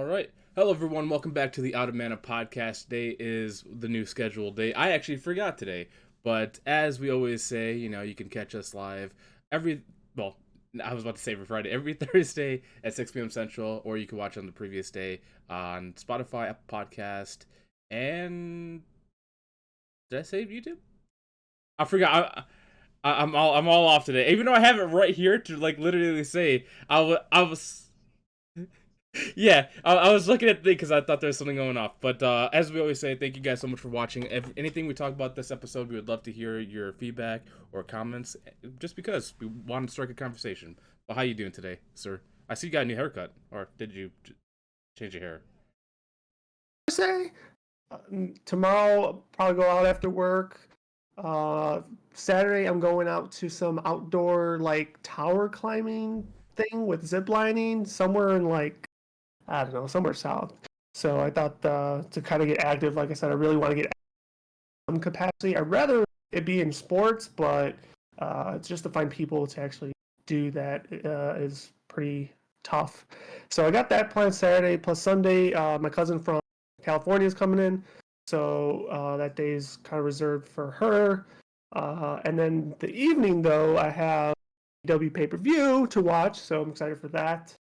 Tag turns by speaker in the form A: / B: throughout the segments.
A: right. Hello, everyone. Welcome back to the Out of Mana podcast. Today is the new scheduled day. I actually forgot today, but as we always say, you can catch us live every, well, I was about to say every Friday, every Thursday at 6 p.m. Central, or you can watch on the previous day on Spotify, Apple Podcast, and did I say YouTube? I forgot. I'm all off today. Even though I have it right here to like literally say, I was. Yeah, I was looking at the thing because I thought there was something going off. But as we always say, thank you guys so much for watching. If anything we talk about this episode, we would love to hear your feedback or comments, just because we want to strike a conversation. Well, how you doing today, sir? I see you got a new haircut, or did you change your hair?
B: Say tomorrow I'll probably go out after work. Uh, Saturday I'm going out to some outdoor like tower climbing thing with zip lining somewhere in like I don't know somewhere south. So I thought to kind of get active, like I said, I really want to get some capacity. I'd rather it be in sports, but it's just to find people to actually do that is pretty tough. So I got that planned Saturday plus Sunday. My cousin from California is coming in, so that day is kind of reserved for her. And then the evening, though, I have W pay-per-view to watch, so I'm excited for that.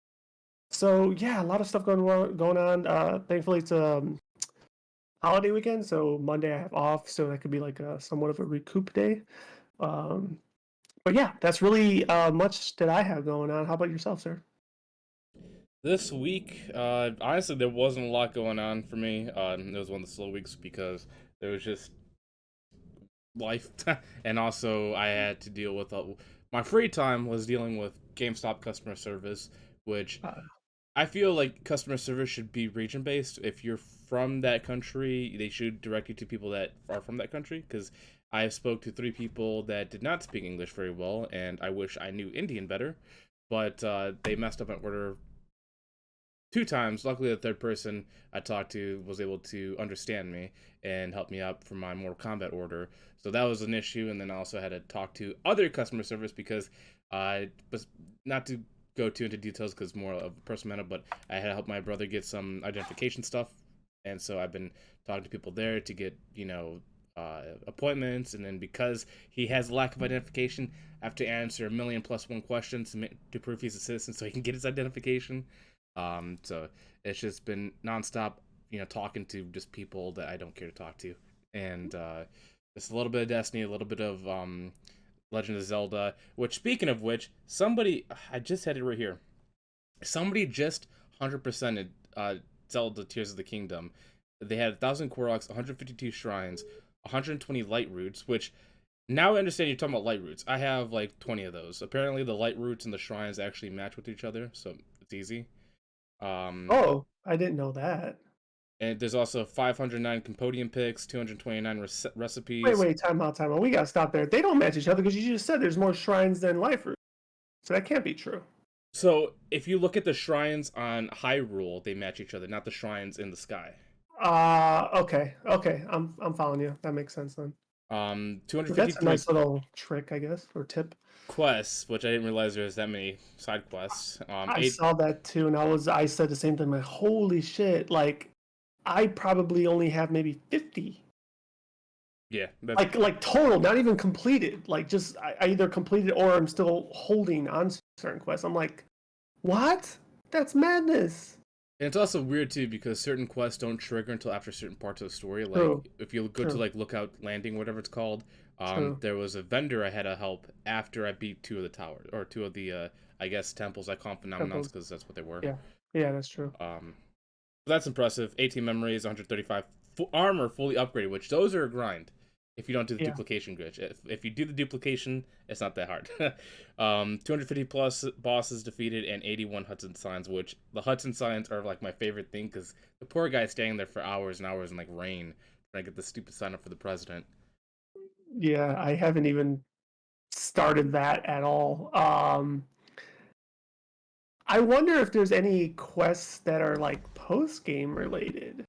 B: So yeah, a lot of stuff going on. Thankfully, it's holiday weekend, so Monday I have off, so that could be like a somewhat of a recoup day. Um, but yeah, that's really much that I have going on. How about yourself, sir?
A: This week, honestly, there wasn't a lot going on for me. It was one of the slow weeks because there was just life, and also I had to deal with my free time was dealing with GameStop customer service, which
B: Uh,
A: I feel like customer service should be region based. If you're from that country, they should direct you to people that are from that country. Because I spoke to three people that did not speak English very well, and I wish I knew Indian better. But they messed up an order two times. Luckily, the third person I talked to was able to understand me and help me out for my Mortal Kombat order. So that was an issue, and then I also had to talk to other customer service because I was not to go too into details because more of a personal matter, but I had to help my brother get some identification stuff, and so I've been talking to people there to get appointments, and then because he has lack of identification, I have to answer a million plus one questions to prove he's a citizen so he can get his identification. So it's just been nonstop, talking to just people that I don't care to talk to, and just a little bit of Destiny, a little bit of Legend of Zelda. Which, speaking of which, I just had it right here. Somebody just 100%ed Zelda Tears of the Kingdom. They had 1,000 Koroks, 152 shrines, 120 light roots, which now I understand you're talking about light roots. I have like 20 of those. Apparently, the light roots and the shrines actually match with each other, so it's easy. Um,
B: oh, I didn't know that.
A: and there's also 509 Compodium picks, 229
B: Wait,
A: recipes.
B: wait, time out, time out. We gotta stop there. They don't match each other because you just said there's more shrines than life roots, so that can't be true.
A: So if you look at the shrines on Hyrule, they match each other, not the shrines in the sky.
B: Okay. I'm following you. That makes sense then. That's a
A: 253
B: nice little trick, I guess, or tip.
A: quests, which I didn't realize there was that many side quests.
B: I
A: Eight,
B: saw that too, and I said the same thing. Like, holy shit! Like, I probably only have maybe 50.
A: yeah, that's
B: Like total, not even completed. Like, just I either completed or I'm still holding on to certain quests. I'm like, what? That's madness.
A: and it's also weird too because certain quests don't trigger until after certain parts of the story. Like
B: True,
A: if you go to
B: true,
A: like Lookout Landing, whatever it's called,
B: true.
A: there was a vendor I had to help after I beat two of the towers or two of the I guess temples. I call them phenomenons
B: Temples.
A: because that's what they were.
B: Yeah, yeah, that's true.
A: Um, that's impressive. 18 memories, 135 armor fully upgraded, which those are a grind if you don't do the
B: Yeah.
A: duplication glitch. If you do the duplication, it's not that hard. 250 plus bosses defeated and 81 Hudson signs, which the Hudson signs are like my favorite thing because the poor guy standing there for hours and hours in like rain trying to get the stupid sign up for the president.
B: Yeah, I haven't even started that at all. I wonder if there's any quests that are like post game related.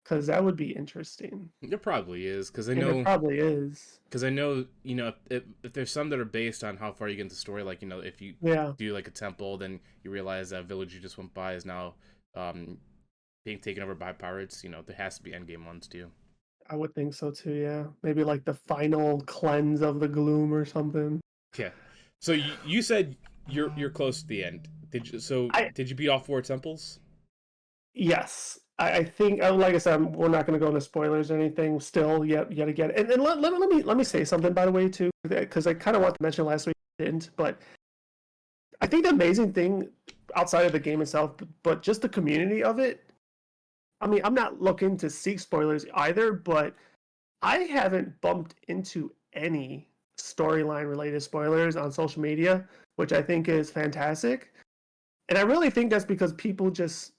B: because that would be interesting.
A: There probably is
B: And it probably is.
A: because I know if there's some that are based on how far you get into the story, like if you
B: Yeah,
A: do like a temple, then you realize that village you just went by is now um, being taken over by pirates. There has to be endgame ones too.
B: I would think so too. Yeah, maybe like the final cleanse of the gloom or something.
A: Yeah. So you said you're close to the end.
B: I
A: Did you beat all four temples?
B: Yes, I think like I said, we're not going to go into spoilers or anything. Still, yet again, and let me say something by the way too, because I kind of want to mention last week, I didn't, but I think the amazing thing outside of the game itself, but just the community of it. I mean, I'm not looking to seek spoilers either, but I haven't bumped into any storyline related spoilers on social media, which I think is fantastic. And I really think that's because people just,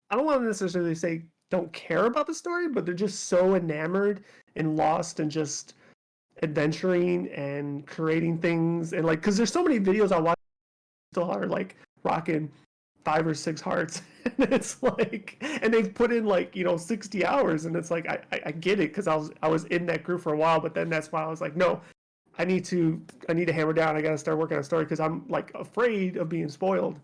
B: I don't want to necessarily say don't care about the story, but they're just so enamored and lost and just adventuring and creating things. And like, because there's so many videos I watch still are like rocking 5 or 6 hearts. And it's like, and they've put in like, 60 hours. And it's like, I get it because I was in that group for a while, but then that's why I was like, no, I need to hammer down. I got to start working on a story because I'm like afraid of being spoiled.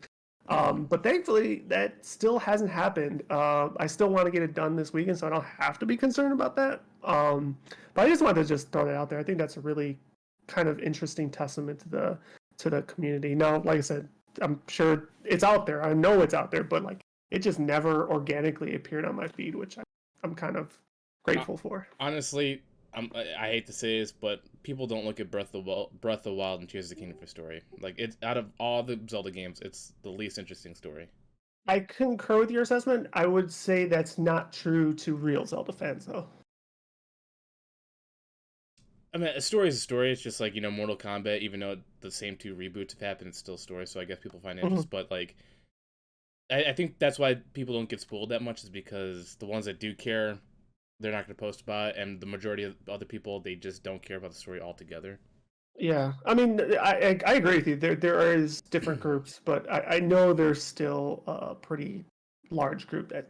B: But thankfully, that still hasn't happened. I still want to get it done this weekend, so I don't have to be concerned about that. But I just wanted to just throw that out there. I think that's a really kind of interesting testament to the community. Now, like I said, I'm sure it's out there. I know it's out there, but like it just never organically appeared on my feed, which I'm kind of grateful for.
A: Honestly, I hate to say this, but people don't look at Breath of the Wild and Tears of the Kingdom for story. Like it's out of all the Zelda games, it's the least interesting story.
B: I concur with your assessment. I would say that's not true to real Zelda fans, though.
A: I mean, a story is a story. It's just like Mortal Kombat. Even though the same two reboots have happened, it's still a story. So I guess people find
B: Mhm.
A: interest. But like, I think that's why people don't get spoiled that much is because the ones that do care, they're not going to post about it, and the majority of other people they just don't care about the story altogether.
B: Yeah, I mean, I agree with you. There is different groups, but I know there's still a pretty large group that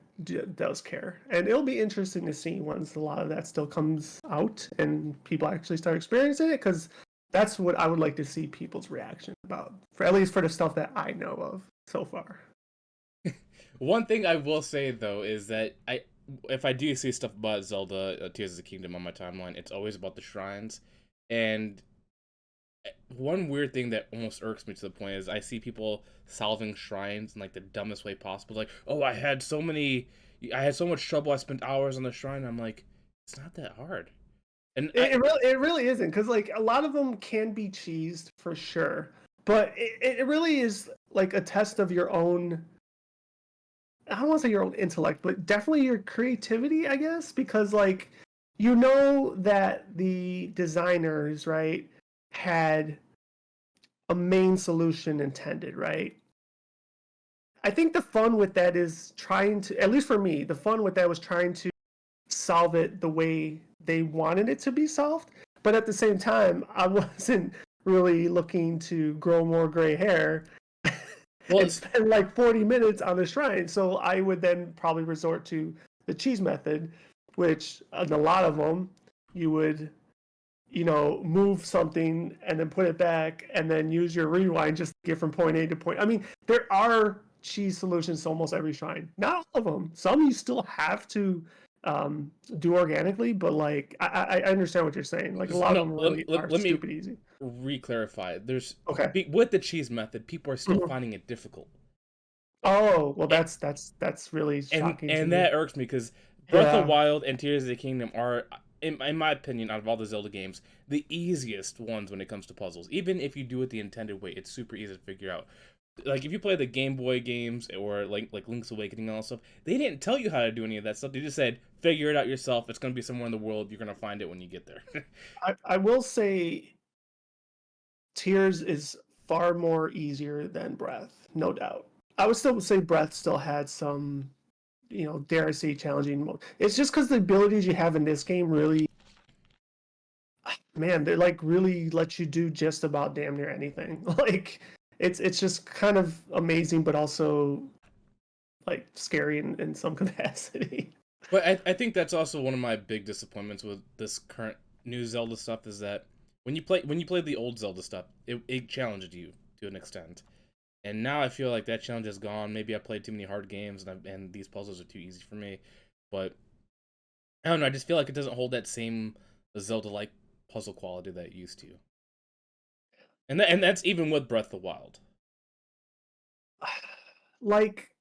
B: does care, and it'll be interesting to see once a lot of that still comes out and people actually start experiencing it, because that's what I would like to see people's reaction about, for at least for the stuff that I know of so far.
A: One thing I will say though is that if I do see stuff about Zelda Tears of the Kingdom on my timeline, it's always about the shrines. And one weird thing that almost irks me to the point is I see people solving shrines in like the dumbest way possible. Like, oh, I had so much trouble. I spent hours on the shrine. I'm like, it's not that hard. And
B: It really isn't, because like a lot of them can be cheesed for sure, but it really is like a test of your own. I don't want to say your own intellect, but definitely your creativity, I guess, because like that the designers, right, had a main solution intended, right? I think the fun with that is trying to, at least for me, the fun with that was trying to solve it the way they wanted it to be solved. But at the same time, I wasn't really looking to grow more gray hair
A: well,
B: and spend like 40 minutes on the shrine. So I would then probably resort to the cheese method, which in a lot of them, you would, move something and then put it back and then use your rewind just to get from point A to point. I mean, there are cheese solutions to almost every shrine. Not all of them. Some you still have to do organically, but like I understand what you're saying. Like a lot of
A: no,
B: them really are
A: let me
B: stupid easy.
A: re-clarify.
B: Okay.
A: With the cheese method, people are still
B: Mhm.
A: finding it difficult.
B: Oh well,
A: A-
B: that's really shocking to
A: and
B: me.
A: that irks me because Breath of the
B: Yeah.
A: Wild and Tears of the Kingdom are, in my opinion, out of all the Zelda games, the easiest ones when it comes to puzzles. Even if you do it the intended way, it's super easy to figure out. Like if you play the Game Boy games or like Link's Awakening and all that stuff, they didn't tell you how to do any of that stuff. They just said figure it out yourself. It's gonna be somewhere in the world. You're gonna find it when you get there.
B: I will say Tears is far more easier than Breath, no doubt. I would still say Breath still had some, dare I say, challenging mode. It's just because the abilities you have in this game really, man, they're like really let you do just about damn near anything. Like it's just kind of amazing, but also like scary in some capacity.
A: But I think that's also one of my big disappointments with this current new Zelda stuff is that when you played the old Zelda stuff, it challenged you to an extent. And now I feel like that challenge is gone. Maybe I played too many hard games and these puzzles are too easy for me. But I don't know, I just feel like it doesn't hold that same Zelda-like puzzle quality that it used to. And that's even with Breath of the Wild.
B: Like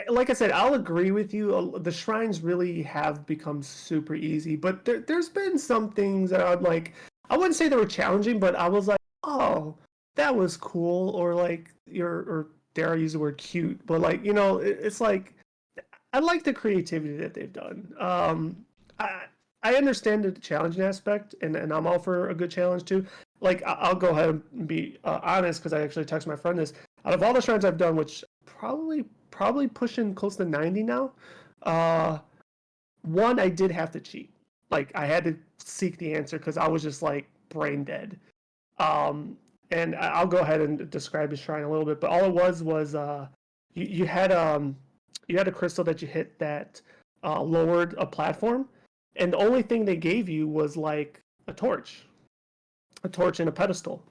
B: like I said, I'll agree with you. The shrines really have become super easy, but there's been some things that I'm like, I wouldn't say they were challenging, but I was like, oh, that was cool, or like or dare I use the word cute, but like it's like I like the creativity that they've done. I understand the challenging aspect, and I'm all for a good challenge too. Like I'll go ahead and be honest because I actually texted my friend this. Out of all the shrines I've done, which probably pushing close to 90 now, uh, one I did have to cheat. Like I had to seek the answer because I was just like brain dead. Um, and I'll go ahead and describe the shrine a little bit. But all it was you had you had a crystal that you hit that lowered a platform, and the only thing they gave you was like a torch and a pedestal.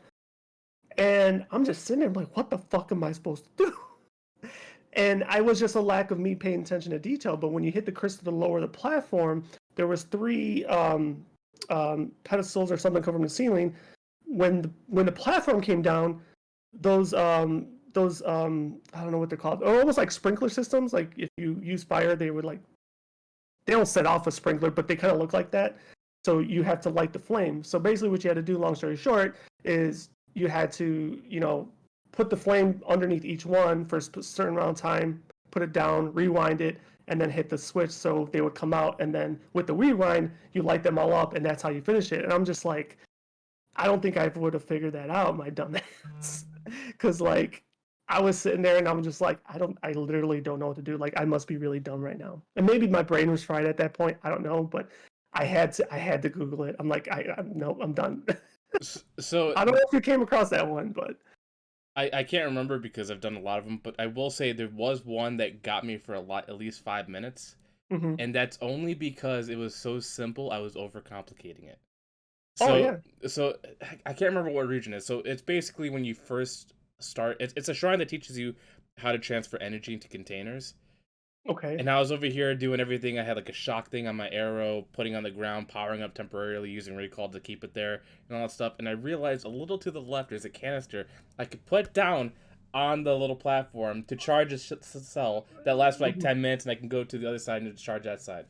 B: And I'm just sitting there like, what the fuck am I supposed to do? And I was just a lack of me paying attention to detail. But when you hit the crystal to lower the platform, there was three pedestals or something come from the ceiling. When the platform came down, those I don't know what they're called. They're almost like sprinkler systems. Like if you use fire, they would like they don't set off a sprinkler, but they kind of look like that. So you have to light the flame. So basically, what you had to do, long story short, is you had to put the flame underneath each one for a certain amount of time, put it down, rewind it, and then hit the switch so they would come out. And then with the rewind, you light them all up, and that's how you finish it. And I'm just like, I don't think I would have figured that out, my dumbass. Because like I was sitting there and I'm just like, I literally don't know what to do. Like I must be really dumb right now. And maybe my brain was fried at that point. I don't know, but I had to Google it. I'm like, no, I'm done.
A: So
B: I don't know if you came across that one, but
A: I can't remember because I've done a lot of them, but I will say there was one that got me for at least 5 minutes,
B: mm-hmm.
A: and that's only because it was so simple. I was overcomplicating it.
B: Oh
A: So
B: yeah,
A: so I can't remember what region it is. So it's basically when you first start. It's a shrine that teaches you how to transfer energy into containers.
B: okay.
A: And I was over here doing everything. I had like a shock thing on my arrow, putting on the ground, powering up temporarily, using recall to keep it there, and all that stuff. And I realized a little to the left there's a canister I could put down on the little platform to charge a cell that lasts for like
B: Mm-hmm.
A: 10 minutes, and I can go to the other side and charge that side.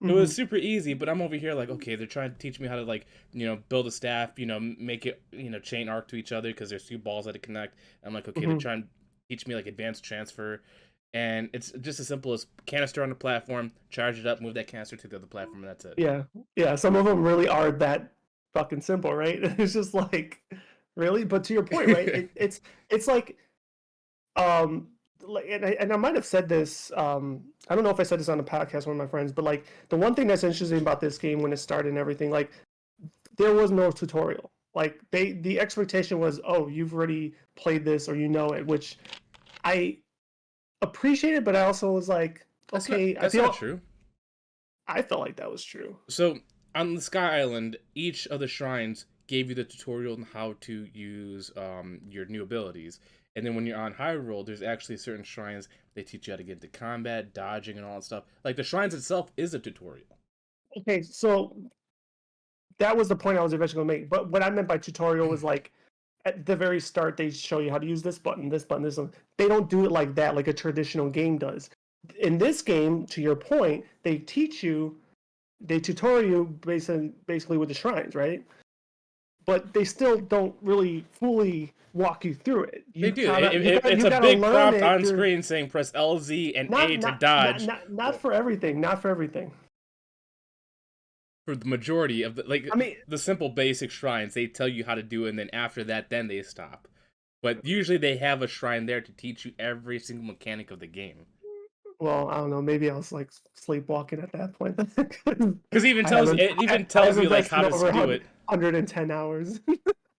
A: It
B: Mm-hmm.
A: was super easy, but I'm over here like, okay, they're trying to teach me how to like, build a staff, make it, chain arc to each other because there's two balls that connect. I'm like, okay, they're
B: Mm-hmm.
A: trying to teach me like advanced transfer, and it's just as simple as canister on the platform, charge it up, move that canister to the other platform, and that's it.
B: Yeah, yeah. Some of them really are that fucking simple, right? It's just like really. But to your point, right? It's like like and I might have said this I don't know if I said this on a podcast with one of my friends, but like the one thing that's interesting about this game when it started and everything, like there was no tutorial. Like the expectation was, oh, you've already played this or you know it, which I appreciated, but I also was like,
A: That's not
B: okay,
A: that's not true.
B: I felt like that was true.
A: So on the Sky Island, each of the shrines gave you the tutorial on how to use your new abilities. And then when you're on Hyrule, there's actually certain shrines they teach you how to get into combat, dodging, and all that stuff. Like the shrines itself is a tutorial.
B: Okay, so that was the point I was eventually going to make. But what I meant by tutorial was like at the very start they show you how to use this button, this button, this one. They don't do it like that, like a traditional game does. In this game, to your point, they teach you, they tutorial you basically with the shrines, right? But they still don't really fully walk you through it.
A: They do. It's
B: You
A: a
B: gotta
A: big
B: learn
A: prompt
B: it
A: on
B: through
A: screen saying press LZ and A to dodge.
B: not for everything, not for everything.
A: For the majority of
B: I mean,
A: the simple basic shrines, they tell you how to do it, and then after that, then they stop. But usually they have a shrine there to teach you every single mechanic of the game.
B: well, I don't know. Maybe I was like sleepwalking at that point.
A: Because it even
B: I
A: tells
B: have
A: you like how
B: invested
A: to
B: over
A: do it.
B: 110 hours.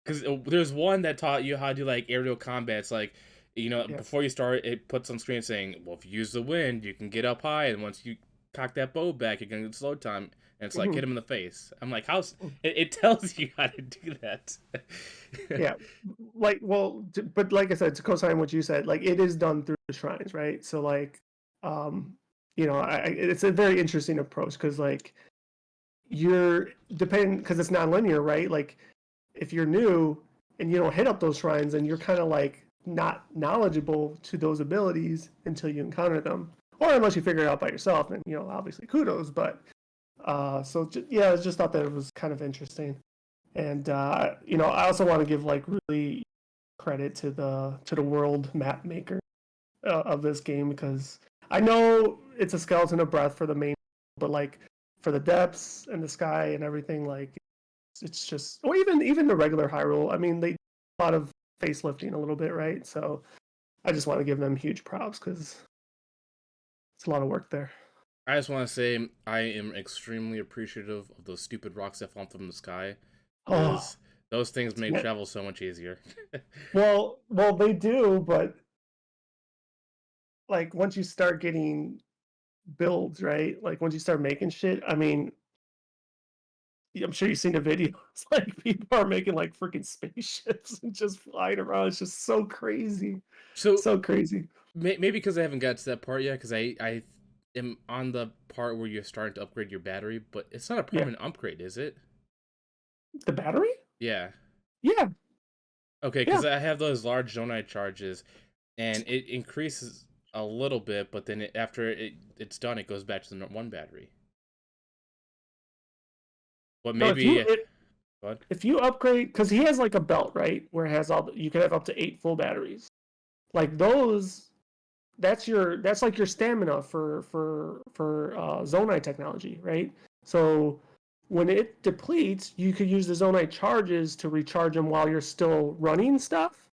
A: Because there's one that taught you how to do like aerial combat. It's like
B: Yeah.
A: before you start, it puts on screen saying, "Well, if you use the wind, you can get up high, and once you cock that bow back, you're gonna get slow time." And it's like hit
B: Mhm.
A: him in the face. I'm like, how's it tells you how to do that?
B: Yeah, like, well, but like I said, to co-sign what you said, like it is done through the shrines, right? So like, um, it's a very interesting approach because like you're depending because it's non-linear, right? Like if you're new and you don't hit up those shrines, and you're kind of like not knowledgeable to those abilities until you encounter them, or unless you figure it out by yourself, and obviously kudos. But yeah, I just thought that it was kind of interesting. And I also want to give like really credit to the world map maker of this game, because I know it's a skeleton of breath for the main, but like for the depths and the sky and everything, like it's just, or even the regular Hyrule. I mean, they did a lot of facelifting a little bit, right? So I just want to give them huge props because it's a lot of work there.
A: I just want to say I am extremely appreciative of those stupid rocks that fall from the sky,
B: Oh,
A: because those things make
B: yeah.
A: travel so much easier.
B: Well, they do, but like once you start getting builds, right? Like once you start making shit, I mean, I'm sure you've seen the videos. Like people are making like freaking spaceships and just flying around. It's just so crazy,
A: So
B: so crazy.
A: maybe because I haven't got to that part yet, because I am on the part where you're starting to upgrade your battery, but it's not a
B: Yeah,
A: permanent upgrade, is it?
B: the battery.
A: Yeah.
B: Yeah,
A: Okay,
B: yeah.
A: because I have those large zonite charges, and it increases a little bit, but then after it's done, it goes back to the one battery. But
B: No,
A: maybe, what?
B: if you upgrade, because he has like a belt, right, where it has you can have up to 8 full batteries. Like those, that's like your stamina for zonite technology, right? So when it depletes, you could use the zonite charges to recharge them while you're still running stuff.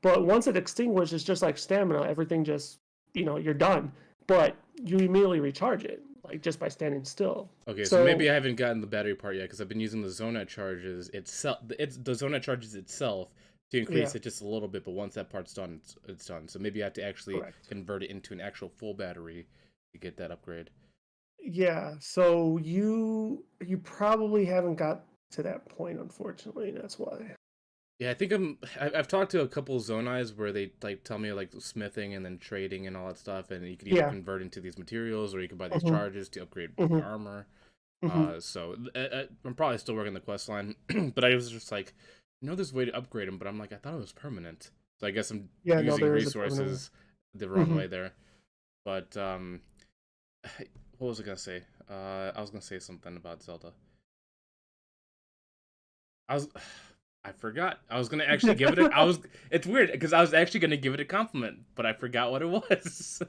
B: But once it extinguishes, just like stamina, everything just, you're done. But you immediately recharge it, like just by standing still.
A: Okay, so maybe
B: So
A: I haven't gotten the battery part yet because I've been using the zonite charges itself. It's the zonite charges itself to
B: yeah,
A: increase it just a little bit, but once that part's done, it's done. So maybe I have to actually
B: correct.
A: convert it into an actual full battery to get that upgrade.
B: Yeah, so you probably haven't got to that point, unfortunately. That's why.
A: Yeah, I think I've talked to a couple Zonais where they like tell me like smithing and then trading and all that stuff, and you could either
B: Yeah.
A: convert into these materials or you could buy these
B: Hmm.
A: charges to upgrade your
B: Hmm.
A: armor.
B: Hmm.
A: So I'm probably still working the quest line, but I was just like, there's a way to upgrade them, but I'm like, I thought it was permanent. So I guess I'm
B: Yeah, no,
A: using
B: there is a permanent one.
A: resources the wrong
B: Hmm.
A: way there. But what was I gonna say? I was gonna say something about Zelda. I was. I forgot. I was gonna actually give it a. I was. It's weird because I was actually gonna give it a compliment, but I forgot what it was.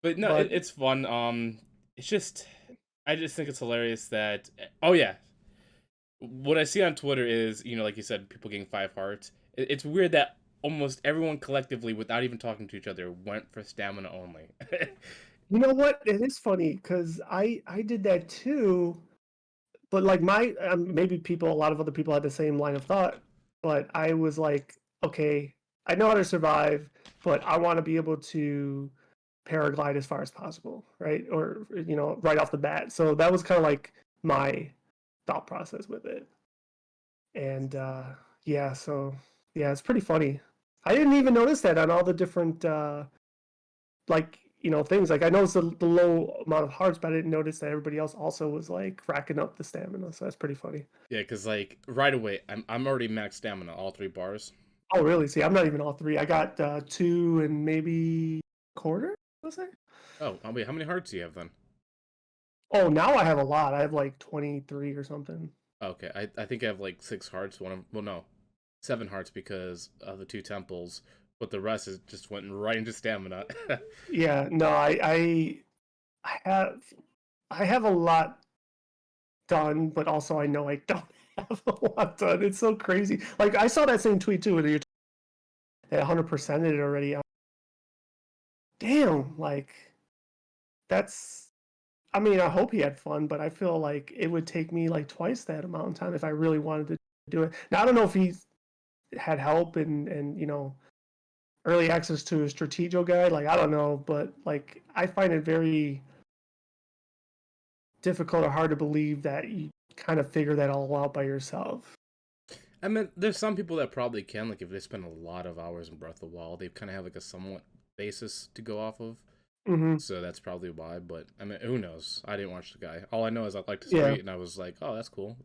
A: But no,
B: But
A: it's fun. It's just. I just think it's hilarious that. Oh yeah, what I see on Twitter is, like you said, people getting 5 hearts. It's weird that almost everyone collectively, without even talking to each other, went for stamina only.
B: you know what? It is funny because I did that too. But like maybe a lot of other people had the same line of thought. But I was like, okay, I know how to survive, but I want to be able to paraglide as far as possible, right? Or right off the bat. So that was kind of like my thought process with it. And yeah, so yeah, it's pretty funny. I didn't even notice that on all the different like things. Like I noticed the low amount of hearts, but I didn't notice that everybody else also was like racking up the stamina. So that's pretty funny.
A: Yeah, because like right away, I'm already max stamina, all 3 bars.
B: Oh, really? See, I'm not even all three. I got two and maybe quarter. Let's say.
A: Oh, wait, how many hearts do you have then?
B: Oh, now I have a lot. I have like 23 or something.
A: Okay, I think I have like 6 hearts. Well, no, 7 hearts because of the 2 temples, but the rest is just went right into stamina.
B: Yeah, no, I have I have a lot done, but also I know I don't have a lot done. It's so crazy. Like I saw that same tweet too, where you're at 100% it already. Damn, like that's. I mean, I hope he had fun, but I feel like it would take me like twice that amount of time if I really wanted to do it. Now I don't know if he had help and early access to a Strategio guide. Like I don't know, but like I find it very difficult or hard to believe that you kind of figure that all out by yourself.
A: I mean, there's some people that probably can, like if they spend a lot of hours in Breath of the Wild, they kind of have like a somewhat basis to go off of.
B: Hmm.
A: So that's probably why. But I mean, who knows? I didn't watch the guy. All I know is I liked his
B: Yeah,
A: tweet, and I was like, oh, that's cool.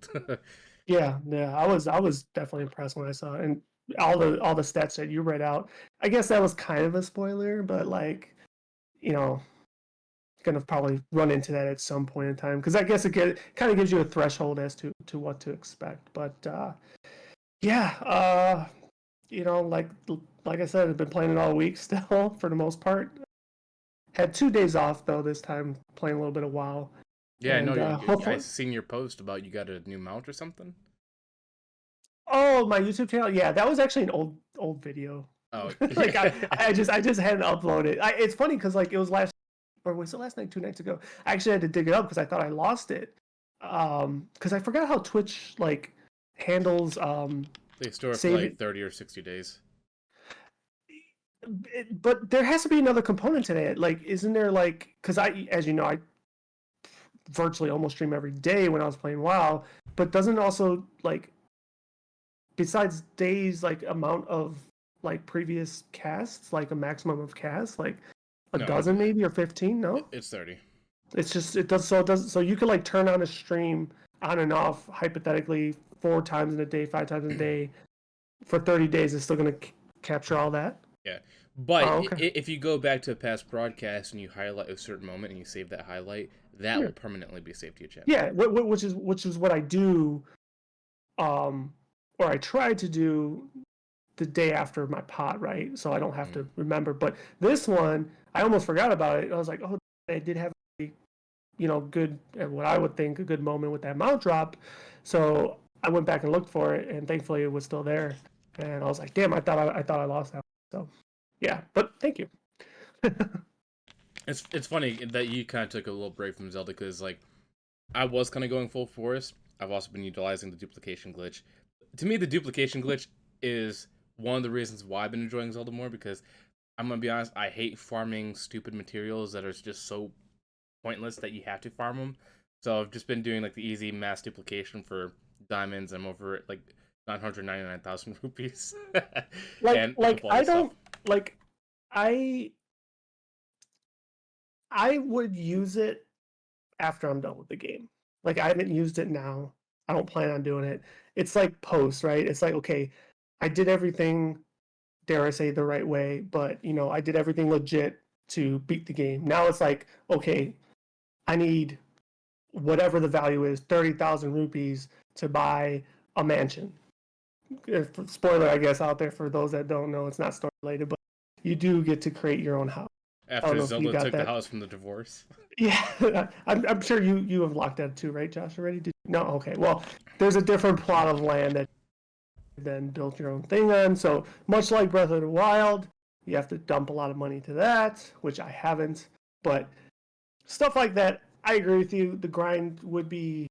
B: yeah. I was definitely impressed when I saw it, and all the stats that you read out. I guess that was kind of a spoiler, but like you know, gonna probably run into that at some point in time because I guess kind of gives you a threshold as to what to expect. But yeah, like I said, I've been playing it all week still for the most part. Had 2 days off though this time, playing a little bit of WoW,
A: Yeah, I know.
B: and
A: I
B: hopefully.
A: seen your post about you got a new mount or something.
B: Oh, my YouTube channel. Yeah, that was actually an old video.
A: Oh,
B: Like
A: yeah.
B: I just hadn't uploaded. It's funny because like it was last or was it last night, 2 nights ago? I actually had to dig it up because I thought I lost it. Because I forgot how Twitch like handles
A: They store it for
B: save.
A: like 30 or 60 days.
B: But there has to be another component to that. Like, isn't there like? Because as you know, I virtually almost stream every day when I was playing WoW. But doesn't also like besides days like amount of like previous casts, like a maximum of casts, like a
A: No,
B: dozen maybe or 15? No,
A: it's 30.
B: it's just it does so you could like turn on a stream on and off hypothetically 4 times in a day, 5 times in a day for 30 days. It's still gonna capture all that.
A: Yeah. But
B: Oh, okay.
A: if you go back to a past broadcast and you highlight a certain moment and you save that highlight, that
B: Yeah,
A: will permanently be saved to your channel.
B: yeah. Which is what I do, um, or I try to do the day after my pot, right? So I don't have
A: Mm.
B: to remember. But this one, I almost forgot about it. I was like, oh, I did have a good, what I would think a good moment with that mount drop. So I went back and looked for it, and thankfully it was still there. And I was like, damn, I thought I lost that. So yeah, but thank you.
A: It's funny that you kind of took a little break from Zelda because like I was kind of going full force. I've also been utilizing the duplication glitch. To me, the duplication glitch is one of the reasons why I've been enjoying Zelda more because I'm gonna be honest, I hate farming stupid materials that are just so pointless that you have to farm them. So I've just been doing like the easy mass duplication for diamonds. I'm over at like 999,000 rupees
B: like
A: and a
B: like
A: couple
B: I
A: other stuff.
B: don't like I I would use it after I'm done with the game. Like I haven't used it now. I don't plan on doing it. It's like post, right? It's like okay, I did everything, dare I say, the right way, but I did everything legit to beat the game. Now it's like, okay, I need whatever the value is, 30,000 rupees to buy a mansion. Spoiler, I guess, out there for those that don't know, it's not story related, but you do get to create your own house. I don't
A: After
B: know if you
A: Zelda
B: got
A: took the
B: that.
A: house from the divorce.
B: Yeah, I'm sure you have locked that too, right, Josh? Already? No, okay. Well, there's a different plot of land that you then built your own thing on. So much like Breath of the Wild, you have to dump a lot of money to that, which I haven't. But stuff like that, I agree with you. The grind would be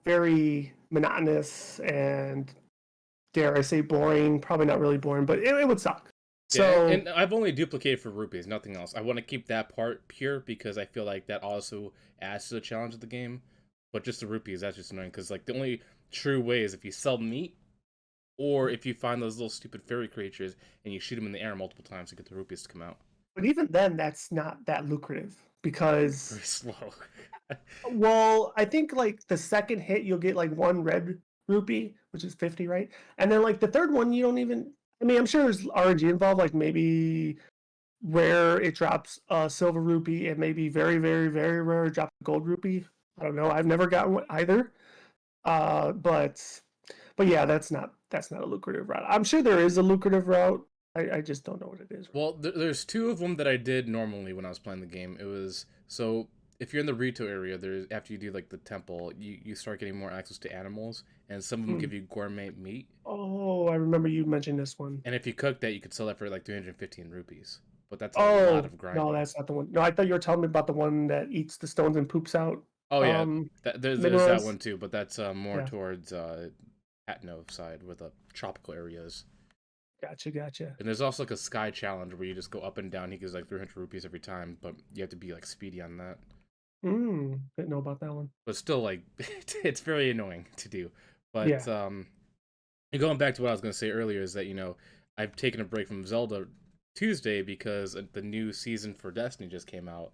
B: very monotonous and, dare I say, boring. Probably not really boring, but it would suck.
A: Yeah,
B: So
A: and I've only duplicated for rupees, nothing else. I want to keep that part pure because I feel like that also adds to the challenge of the game. But just the rupees, that's just annoying because like the only true way is if you sell meat or if you find those little stupid fairy creatures and you shoot them in the air multiple times to get the rupees to come out.
B: but even then, that's not that lucrative because,
A: Very slow.
B: well, I think like the second hit you'll get like one red rupee, which is 50, right? And then like the third one you don't even. I mean, I'm sure there's RNG involved, like maybe rare it drops a silver rupee and maybe very very very rare it drops a gold rupee. I don't know. I've never gotten one either. But yeah, that's not a lucrative route. I'm sure there is a lucrative route. I just don't know what it is.
A: Well, there's two of them that I did normally when I was playing the game. It was so if you're in the Rito area, there's after you do like the temple, you start getting more access to animals, and some of them
B: Hmm.
A: give you gourmet meat.
B: Oh, I remember you mentioned this one.
A: And if you cook that, you could sell that for like 315 rupees. But that's a lot
B: Oh
A: of
B: no,
A: grinding.
B: that's not the one. No, I thought you were telling me about the one that eats the stones and poops out
A: Oh yeah,
B: um
A: there's that
B: minerals.
A: one too, but that's more
B: Yeah.
A: towards Atno side where the tropical areas.
B: Gotcha.
A: And there's also like a sky challenge where you just go up and down. He gives like 300 rupees every time, but you have to be like speedy on that.
B: Didn't know about that one.
A: But still, like, it's very annoying to do. But
B: Yeah.
A: and going back to what I was going to say earlier is that I've taken a break from Zelda Tuesday because the new season for Destiny just came out,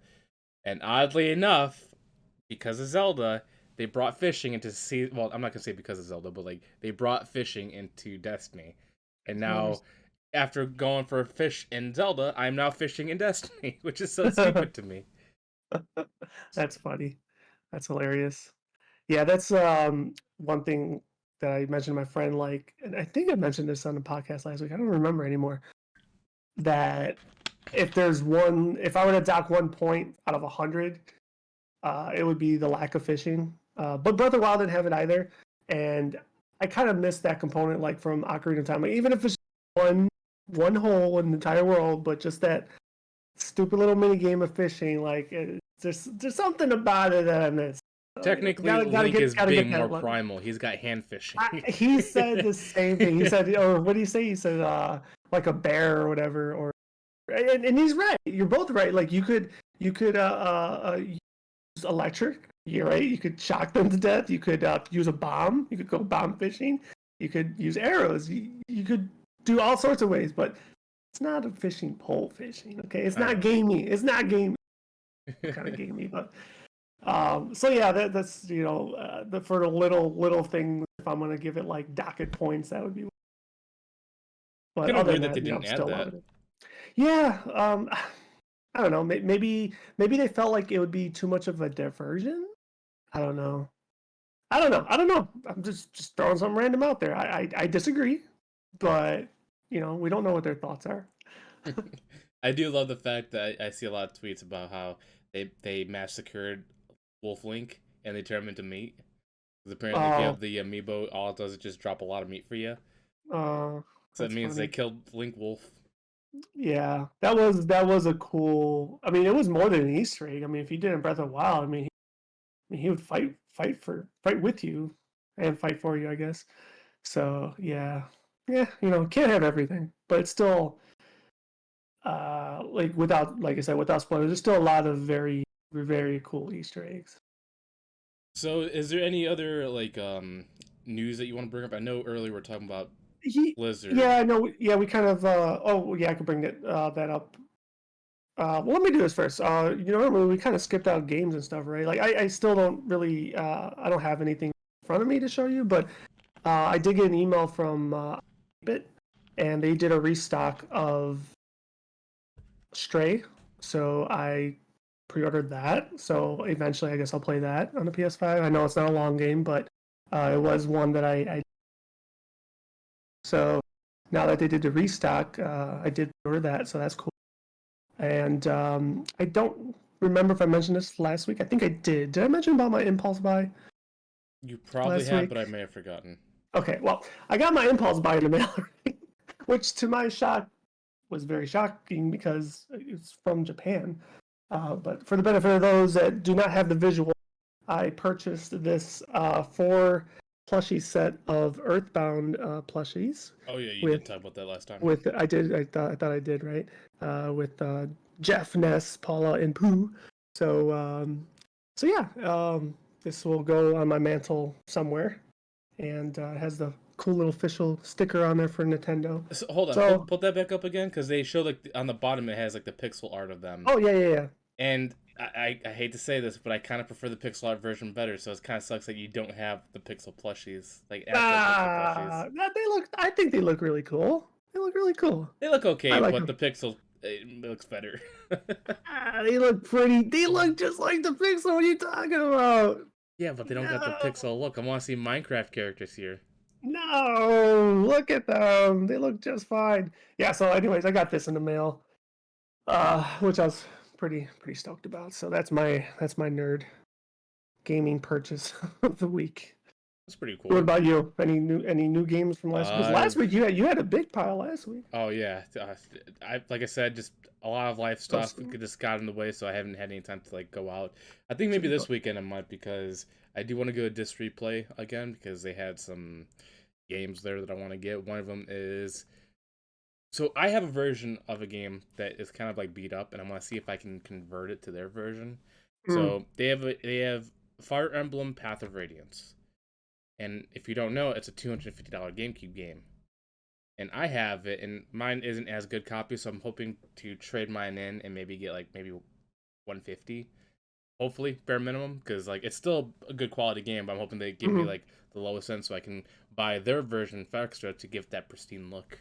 A: and oddly enough, because of Zelda, they brought fishing into well, I'm not gonna say because of Zelda, but like they brought fishing into Destiny, and now after going for a fish in Zelda, I'm now fishing in Destiny, which is so stupid to me.
B: That's funny. That's hilarious. Yeah, that's one thing that I mentioned to my friend, like, and I think I mentioned this on the podcast last week. I don't remember anymore. That if I were to dock 1 point out of 100, it would be the lack of fishing. But Breath of the Wild didn't have it either, and I kind of missed that component, like from Ocarina of Time. Like, even if it's one hole in the entire world, but just that stupid little mini game of fishing, like there's something about it that I miss.
A: Technically,
B: Gotta
A: Link is
B: get
A: being more
B: that.
A: primal. He's got hand fishing.
B: He said the same thing. He said, or what did he say? He said, like a bear or whatever. Or and he's right. You're both right. Like you could use electric. You're right. You could shock them to death. You could use a bomb. You could go bomb fishing. You could use arrows. You could do all sorts of ways, but it's not a fishing pole fishing. Okay, it's not gamey. It's not gamey. Kind of gamey, but so yeah, that's for the little things. If I'm gonna give it like docket points, that would be. But
A: Kind of
B: other
A: weird
B: than
A: that they
B: that,
A: didn't
B: I'm
A: add
B: still
A: that.
B: loving it. Yeah, I don't know. Maybe they felt like it would be too much of a diversion. I don't know. I don't know. I'm just throwing something random out there. I disagree, but we don't know what their thoughts are.
A: I do love the fact that I see a lot of tweets about how they massacred Wolf Link and they turn him into meat. Because apparently, if you
B: Oh,
A: have the amiibo, all it does is just drop a lot of meat for you. So it
B: that's
A: means they
B: funny.
A: killed Link Wolf.
B: Yeah, that was a cool. I mean, it was more than an Easter egg. I mean, if you did in Breath of the Wild, he would fight with you and fight for you, I guess. So yeah, can't have everything, but it's still like without, like I said, without spoilers, there's still a lot of very very cool Easter eggs.
A: So is there any other like news that you want to bring up? I know earlier we are talking about Blizzard.
B: Yeah, I know. Yeah, we kind of. Oh, yeah, I could bring that up. Well, let me do this first. Normally we kind of skipped out games and stuff, right? Like I still don't really. I don't have anything in front of me to show you, but I did get an email from Bit, and they did a restock of Stray, so I pre-ordered that. So eventually, I guess I'll play that on the PS5. I know it's not a long game, but it was one that I. So now that they did the restock, I did order that, so that's cool. And I don't remember if I mentioned this last week. I think I did. Did I mention about my impulse buy
A: You probably
B: last
A: have,
B: week?
A: but I may have forgotten.
B: Okay, well, I got my impulse buy in the mail, which to my shock was very shocking because it's from Japan. But for the benefit of those that do not have the visual, I purchased this 4 plushie set of Earthbound plushies.
A: Oh yeah, you did talk about that last time.
B: I did. I thought I did, right? With Jeff, Ness, Paula, and Pooh. So yeah. This will go on my mantle somewhere, and has the cool little official sticker on there for Nintendo.
A: So, hold on,
B: So
A: put that back up again because they show like on the bottom it has like the pixel art of them,
B: oh yeah.
A: and I hate to say this, but I kind of prefer the pixel art version better. So it kind of sucks that you don't have the pixel plushies, like actual pixel plushies.
B: They look. I think they look really cool. They look really cool.
A: They look
B: I
A: okay,
B: like
A: but
B: them.
A: the pixel it looks better.
B: They look pretty. They look just like the Pixel. What are you talking about?
A: Yeah, but they don't got the
B: No,
A: pixel look. I want to see Minecraft characters here.
B: no. Look at them. They look just fine. Yeah. So, anyways, I got this in the mail, which I was pretty stoked about. So that's my nerd gaming purchase of the week.
A: That's pretty
B: What
A: cool.
B: about you? Any new games from last week? Because last
A: I've
B: week you had a big pile last week.
A: Oh yeah, I like I said, just a lot of life stuff just got in the way, so I haven't had any time to like go out. I think maybe this weekend I might because I do want to go to Disc Replay again because they had some games there that I want to get. One of them is So I have a version of a game that is kind of like beat up, and I want to see if I can convert it to their version.
B: Mm,
A: So they have Fire Emblem Path of Radiance, and if you don't know, it's a $250 GameCube game, and I have it, and mine isn't as good copy, so I'm hoping to trade mine in and maybe get like maybe 150, hopefully bare minimum, because like it's still a good quality game, but I'm hoping they give me
B: mm,
A: like the lowest end so I can buy their version for extra to give that pristine look.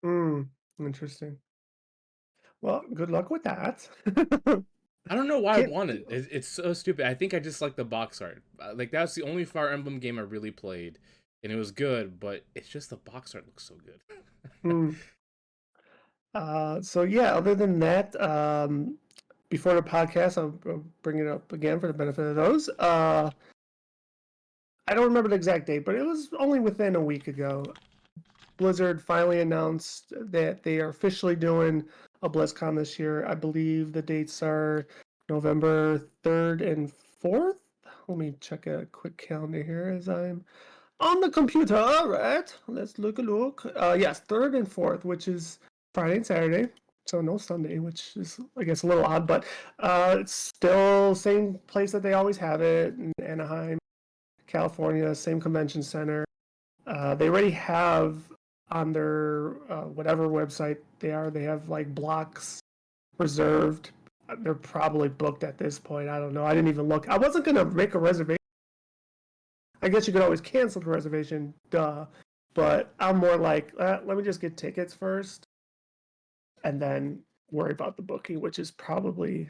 B: mm. Interesting. Well, good luck with that.
A: I don't know why I
B: Can't.
A: wanted it. It's so stupid. I think I just like the box art. Like that's the only Fire Emblem game I really played, and it was good. But it's just the box art looks so good.
B: Mm. So yeah, other than that, before the podcast, I'll bring it up again for the benefit of those. I don't remember the exact date, but it was only within a week ago. Blizzard finally announced that they are officially doing a BlizzCon this year. I believe the dates are November 3rd and 4th. Let me check a quick calendar here as I'm on the computer. All right, let's look a look. Yes, 3rd and 4th, which is Friday and Saturday. So no Sunday, which is, I guess, a little odd, but it's still same place that they always have it in Anaheim, California, same convention center. They already have on their whatever website they have like blocks reserved. They're probably booked at this point. I don't know. I didn't even look. I wasn't gonna make a reservation. I guess you could always cancel the reservation, duh. But I'm more like, let me just get tickets first, and then worry about the booking, which is probably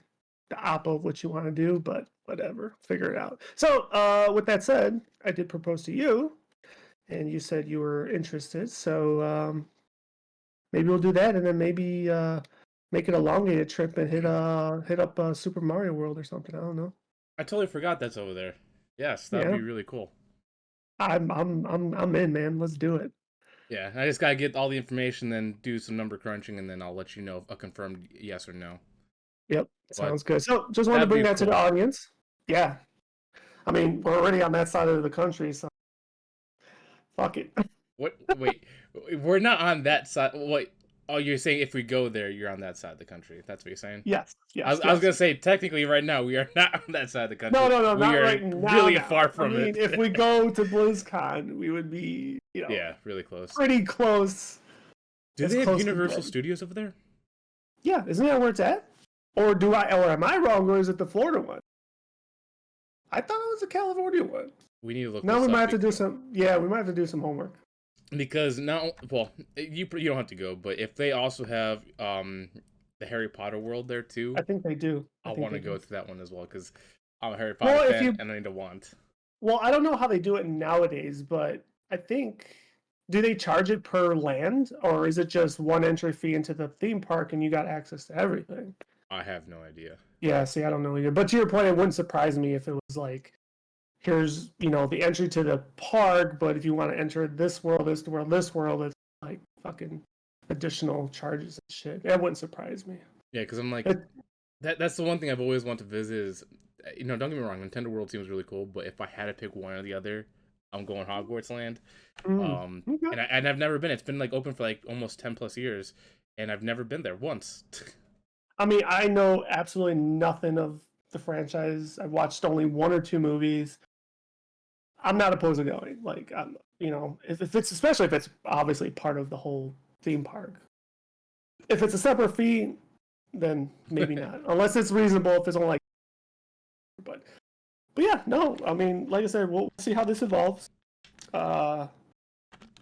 B: the opposite of what you want to do. But whatever, figure it out. So, with that said, I did propose to you, and you said you were interested. So maybe we'll do that, and then maybe make it a elongated trip and hit up Super Mario World or something. I don't know.
A: I totally forgot that's over there. Yes, that would
B: Yeah,
A: be really cool.
B: I'm in, man. Let's do it.
A: Yeah, I just gotta get all the information, then do some number crunching, and then I'll let you know a confirmed yes or no.
B: Yep,
A: But
B: sounds good. So just wanted to
A: that'd
B: bring
A: be
B: that to the
A: cool.
B: audience. Yeah, I mean we're already on that side of the country, so fuck it.
A: What? Wait, we're not on that side. Wait. Oh, you're saying if we go there, you're on that side of the country. That's what you're saying.
B: Yes,
A: I
B: yes,
A: was, I was
B: yes.
A: gonna say technically right now we are not on that side of the
B: No,
A: country.
B: no, no,
A: We
B: not
A: are
B: right now.
A: really far
B: Now, I
A: from
B: mean,
A: it.
B: if we go to BlizzCon, we would be,
A: Yeah, really close.
B: pretty close,
A: Do
B: as
A: they have
B: close to
A: Universal
B: dead.
A: Studios over there?
B: Yeah, isn't that where it's at? Or am I wrong, or is it the Florida one? I thought it was the California one.
A: We need to look
B: Now we
A: this
B: might
A: up
B: have to do some. Yeah, we might have to do some homework.
A: because now, well, you don't have to go, but if they also have the Harry Potter world there
B: I
A: too,
B: think they do. I
A: I
B: think
A: want
B: they
A: to go
B: do.
A: to that one as well because I'm a Harry Potter
B: Well, if
A: fan
B: you
A: and I need to want.
B: Well, I don't know how they do it nowadays, but I think do they charge it per land or is it just one entry fee into the theme park and you got access to everything?
A: I have no idea.
B: Yeah, see, I don't know either. But to your point, it wouldn't surprise me if it was like, here's, the entry to the park, but if you want to enter this world, this world, it's like fucking additional charges and shit. That wouldn't surprise me.
A: Yeah, because I'm like
B: It,
A: that's the one thing I've always wanted to visit is, don't get me wrong, Nintendo World seems really cool, but if I had to pick one or the other, I'm going Hogwarts Land.
B: okay.
A: And I've never been. It's been like open for like almost 10 plus years, and I've never been there once.
B: I mean, I know absolutely nothing of the franchise. I've watched only one or two movies. I'm not opposed to going. Like, if it's especially if it's obviously part of the whole theme park. If it's a separate fee, then maybe not. Unless it's reasonable. If it's only like, but yeah, no. I mean, like I said, we'll see how this evolves. Uh,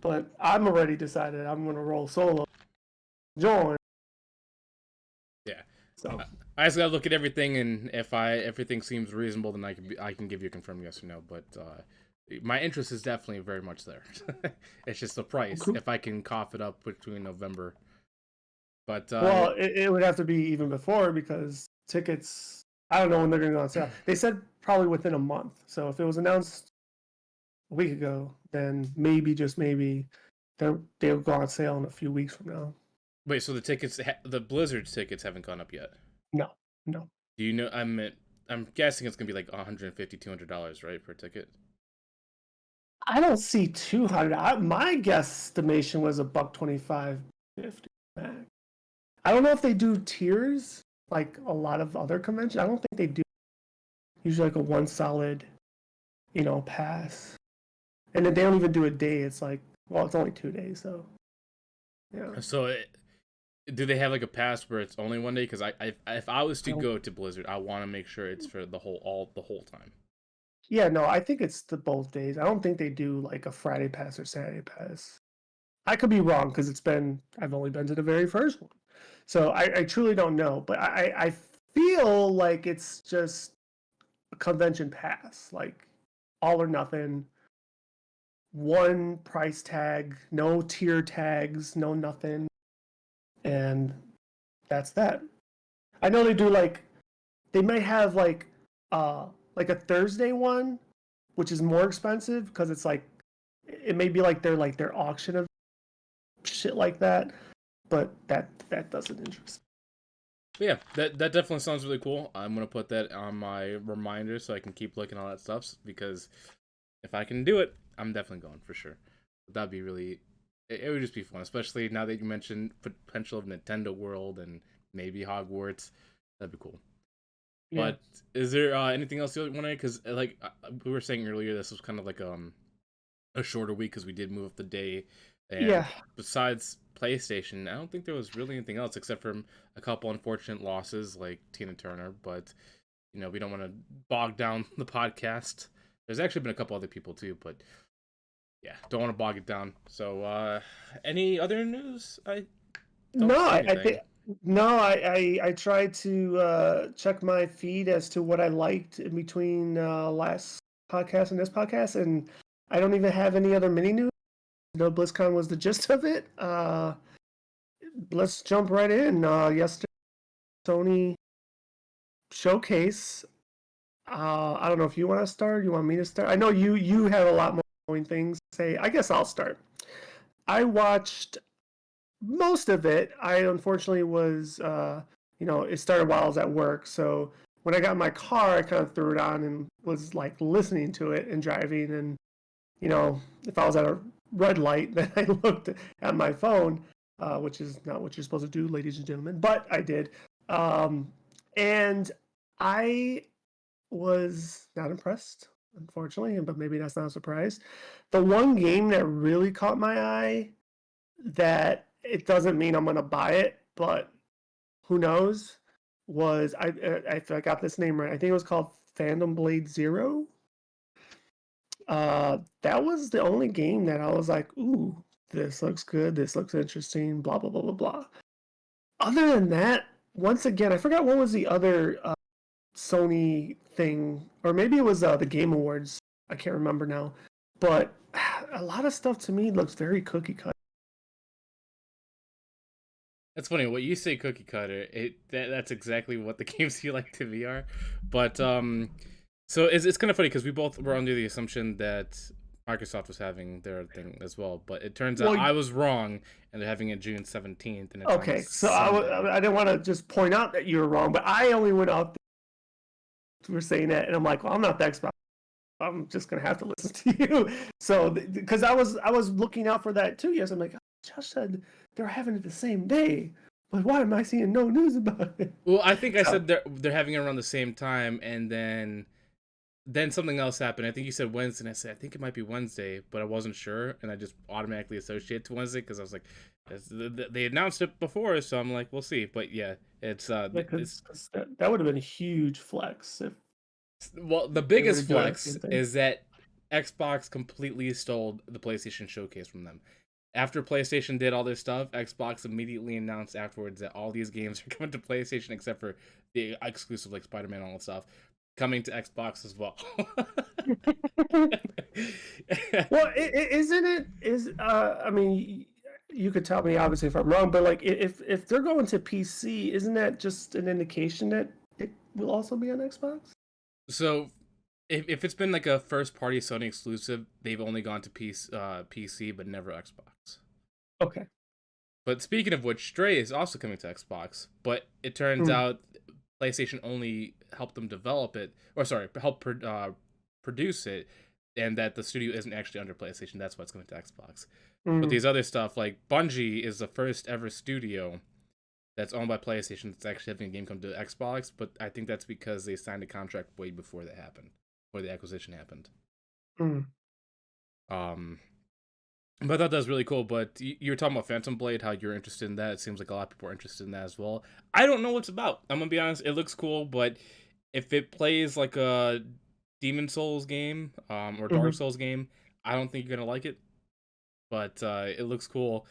B: but I'm already decided I'm gonna roll solo. Join.
A: Yeah,
B: So
A: I just gotta look at everything, and if everything seems reasonable, then I can give you a confirmed yes or no. But my interest is definitely very much there. It's just the price.
B: cool.
A: If I can cough it up between November, but
B: Well, it would have to be even before because tickets. I don't know when they're going to go on sale. They said probably within a month. So if it was announced a week ago, then maybe just maybe they'll go on sale in a few weeks from now.
A: wait, so the Blizzard tickets haven't gone up yet.
B: No, no.
A: Do you know? I'm guessing it's gonna be like $150-$200, right, per ticket.
B: I don't see 200. My guesstimation was a buck 25.50. back. I don't know if they do tiers like a lot of other conventions. I don't think they do. Usually like a one solid, pass. And then they don't even do a day. It's like, well, it's only 2 days, so yeah.
A: So, do they have like a pass where it's only one day? Because if I was to
B: I
A: go to Blizzard, I want to make sure it's for the whole time.
B: Yeah, no, I think it's the both days. I don't think they do like a Friday pass or Saturday pass. I could be wrong because I've only been to the very first one. So I truly don't know. But I feel like it's just a convention pass, like all or nothing, one price tag, no tier tags, no nothing. And that's that. I know they do they might have like a Thursday one, which is more expensive because it's like it may be like their auction of shit like that, but that doesn't interest
A: But yeah, that definitely sounds really cool. I'm gonna put that on my reminder so I can keep looking at all that stuff because if I can do it, I'm definitely going for sure. That'd be really. It would just be fun, especially now that you mentioned potential of Nintendo World and maybe Hogwarts. That'd be cool.
B: me. Yeah,
A: But is there anything else you want to? Because like we were saying earlier, this was kind of like a shorter week because we did move up the day. And
B: yeah.
A: besides PlayStation, I don't think there was really anything else except for a couple unfortunate losses like Tina Turner. But we don't want to bog down the podcast. There's actually been a couple other people too, but yeah, don't want to bog it down. So, any other news? I don't
B: No,
A: see
B: I think
A: anything.
B: no. I tried to check my feed as to what I liked in between last podcast and this podcast, and I don't even have any other mini news. No, BlizzCon was the gist of it. Let's jump right in. Yesterday, Sony showcase. I don't know if you want to start. You want me to start? I know you have a lot more things to say. I guess I'll start. I watched most of it. I unfortunately was, it started while I was at work. So when I got in my car, I kind of threw it on and was like listening to it and driving. And, if I was at a red light, then I looked at my phone, which is not what you're supposed to do, ladies and gentlemen, but I did. And I was not impressed, unfortunately, but maybe that's not a surprise. The one game that really caught my eye, that it doesn't mean I'm gonna buy it, but who knows, was I got this name right. I think it was called Phantom Blade Zero. That was the only game that I was like, ooh, this looks good, this looks interesting, blah blah blah blah blah. Other than that, once again, I forgot what was the other Sony thing, or maybe it was the Game Awards. I can't remember now, but a lot of stuff to me looks very cookie cut.
A: That's funny. What you say, cookie cutter. That's exactly what the games you like to be are. But so it's kind of funny because we both were under the assumption that Microsoft was having their thing as well, but it turns out
B: Well,
A: I was wrong, and they're having it June 17th, and it's on a
B: okay, so
A: Sunday.
B: I didn't want to just point out that you were wrong, but I only went out for saying that, and I'm like, well, I'm not the expert. I'm just gonna have to listen to you. So because I was looking out for that too. Yes, I'm like, oh, Josh said they're having it the same day, but why am I seeing no news about it?
A: Well, I think I
B: So
A: said they're having it around the same time, and then something else happened. I think you said Wednesday, and I said I think it might be Wednesday, but I wasn't sure, and I just automatically associated to Wednesday because I was like, they announced it before, so I'm like, we'll see. But yeah,
B: yeah,
A: it's
B: because that would have been a huge flex if
A: well, the
B: they were
A: biggest
B: doing the
A: flex
B: same thing.
A: is that Xbox completely stole the PlayStation showcase from them. After PlayStation did all this stuff, Xbox immediately announced afterwards that all these games are coming to PlayStation except for the exclusive like Spider-Man and all that stuff coming to Xbox as well.
B: Well, isn't it? I mean, you could tell me obviously if I'm wrong, but like if they're going to PC, isn't that just an indication that it will also be on Xbox?
A: So if it's been like a first party Sony exclusive, they've only gone to PC but never Xbox.
B: Okay.
A: But speaking of which, Stray is also coming to Xbox, but it turns
B: Hmm.
A: out PlayStation only helped them develop it, or sorry, help produce it. and that the studio isn't actually under PlayStation. That's why it's going to Xbox. But
B: Mm,
A: these other stuff, like Bungie, is the first ever studio that's owned by PlayStation that's actually having a game come to Xbox. But I think that's because they signed a contract way before that happened, before the acquisition happened.
B: mm.
A: Um, but I thought that was really cool. But you were talking about Phantom Blade, how you're interested in that. It seems like a lot of people are interested in that as well. I don't know what it's about. I'm gonna be honest. It looks cool, but if it plays like a Demon Souls game, or Dark
B: Mhm.
A: Souls game, I don't think you're gonna like it. But it looks cool.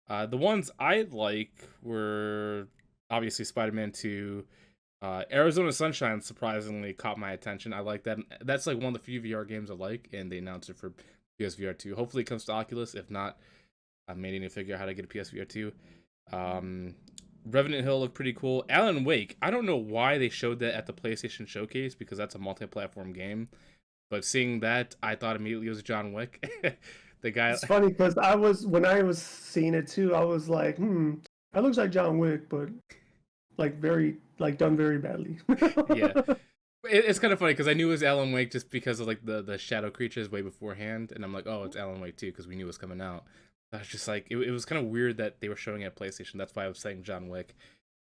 A: The ones I like were obviously Spider-Man 2. Arizona Sunshine surprisingly caught my attention. I like that. That's like one of the few VR games I like, and they announced it for PSVR 2. Hopefully it comes to Oculus. If not, I'm meaning to figure out how to get a PSVR 2. Um, Revenant Hill looked pretty cool. Alan Wake, I don't know why they showed that at the PlayStation Showcase because that's a multi-platform game. But seeing that, I thought immediately it was John Wick. The guy,
B: It's funny because when I was seeing it too, I was like, that looks like John Wick, but like very like done very badly.
A: yeah, it's kind of funny because I knew it was Alan Wake just because of like the shadow creatures way beforehand, and I'm like, oh, it's Alan Wake too because we knew it was coming out. I was just like, it was kind of weird that they were showing it at PlayStation. That's why I was saying John Wick.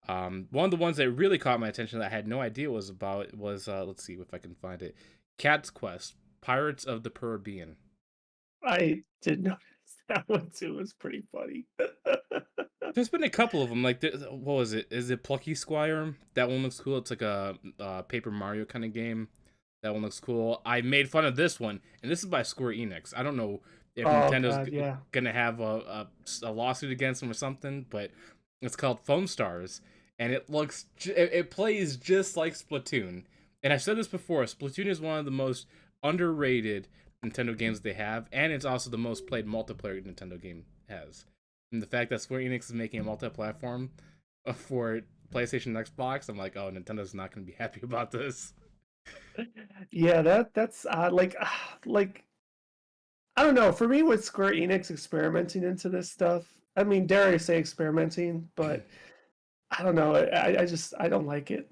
A: One of the ones that really caught my attention that I had no idea was about was let's see if I can find it. Cat's Quest: Pirates of the Caribbean.
B: I did notice that one too. It was pretty funny.
A: There's been a couple of them. Like, what was it? Is it Plucky Squire? That one looks cool. It's like a Paper Mario kind of game. That one looks cool. I made fun of this one, and this is by Square Enix. I don't know if
B: Oh
A: Nintendo's
B: God, yeah.
A: gonna have a lawsuit against them or something, but it's called Foam Stars, and it plays just like Splatoon. And I've said this before. Splatoon is one of the most underrated Nintendo games they have, and it's also the most played multiplayer Nintendo game has. And the fact that Square Enix is making a multi-platform for PlayStation and Xbox, I'm like, oh, Nintendo's not going to be happy about this.
B: Yeah, that's like I don't know. For me, with Square Enix experimenting into this stuff, I mean, dare I say experimenting, but I don't know. I don't like it.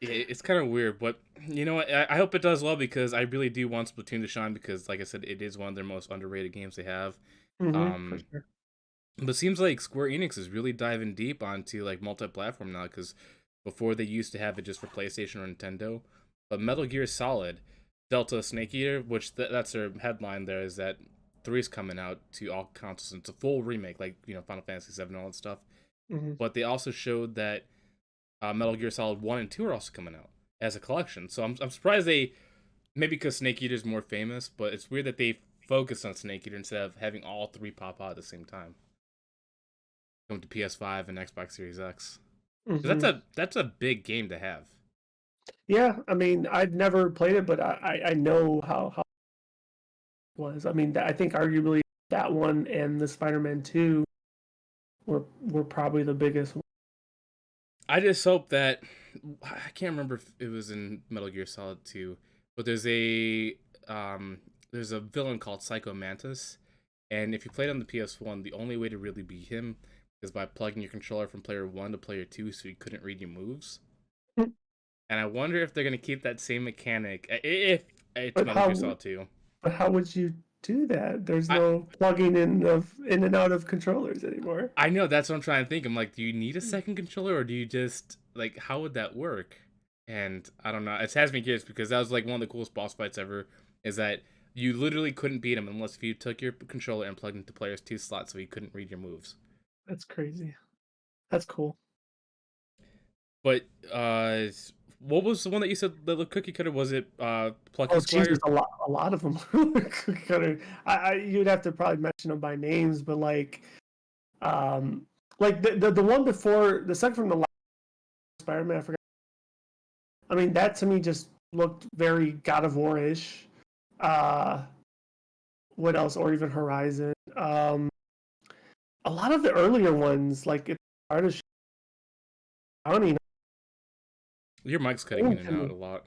A: It's kind of weird, but you know what? I hope it does well because I really do want Splatoon to shine because, like I said, it is one of their most underrated games they have.
B: For
A: Um,
B: sure.
A: but it seems like Square Enix is really diving deep onto like multi-platform now because before they used to have it just for PlayStation or Nintendo. But Metal Gear Solid, Delta Snake Eater, which that's their headline there, is that 3 is coming out to all consoles. And it's a full remake, like Final Fantasy 7 and all that stuff.
B: Hmm.
A: But they also showed that Metal Gear Solid 1 and 2 are also coming out as a collection. So I'm surprised they, maybe because Snake Eater is more famous, but it's weird that they focus on Snake Eater instead of having all 3 pop out at the same time. Going to PS5 and Xbox Series X. 'Cause
B: Hmm.
A: that's a big game to have.
B: Yeah, I mean, I've never played it, but I know how it was. I mean, I think arguably that one and the Spider-Man 2 were probably the biggest.
A: I just hope that I can't remember if it was in Metal Gear Solid 2, but there's a villain called Psycho Mantis, and if you played on the PS1, the only way to really beat him is by plugging your controller from player 1 to player 2 so he couldn't read your moves. And I wonder if they're going to keep that same mechanic if it's
B: But
A: Metal Gear
B: how
A: Solid 2.
B: but how would you do that? There's
A: I
B: no plugging in and out of controllers anymore.
A: I know that's what I'm trying to think. I'm like, do you need a second controller or do you just like how would that work? And I don't know. It has me curious because that was like one of the coolest boss fights ever. Is that you literally couldn't beat him unless if you took your controller and plugged into player's 2 slot so he couldn't read your moves.
B: That's crazy. That's cool.
A: But what was the one that you said the cookie cutter? Was it Plucky
B: Oh, Jesus,
A: Squire?
B: a lot of them. Kind of, you'd have to probably mention them by names, but um, like the one before the second from the last Spider-Man, I forgot. I mean, that to me just looked very God of War-ish. Uh, what else? Or even Horizon. A lot of the earlier ones, like it's artist. I don't even.
A: Your mic's cutting in and out a lot.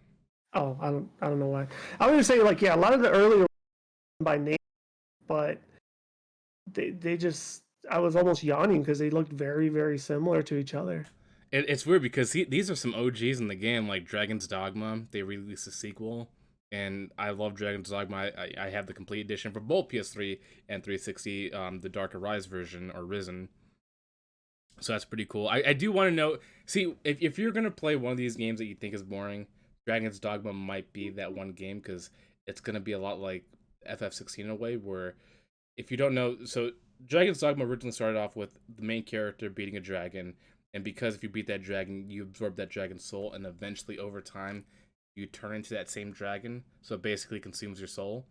B: Oh, I don't know why. I was gonna say like yeah, a lot of the earlier by name, but they just I was almost yawning because they looked very similar to each other.
A: It's weird because these are some OGs in the game, like Dragon's Dogma. They released a sequel, and I love Dragon's Dogma. I have the complete edition for both PS3 and 360, the Dark Arise version or Risen. So that's pretty cool. I do want to know. See, if you're gonna play one of these games that you think is boring, Dragon's Dogma might be that one game because it's gonna be a lot like FF16 in a way where if you don't know, so Dragon's Dogma originally started off with the main character beating a dragon, and because if you beat that dragon, you absorb that dragon's soul, and eventually over time, you turn into that same dragon. So it basically consumes your soul.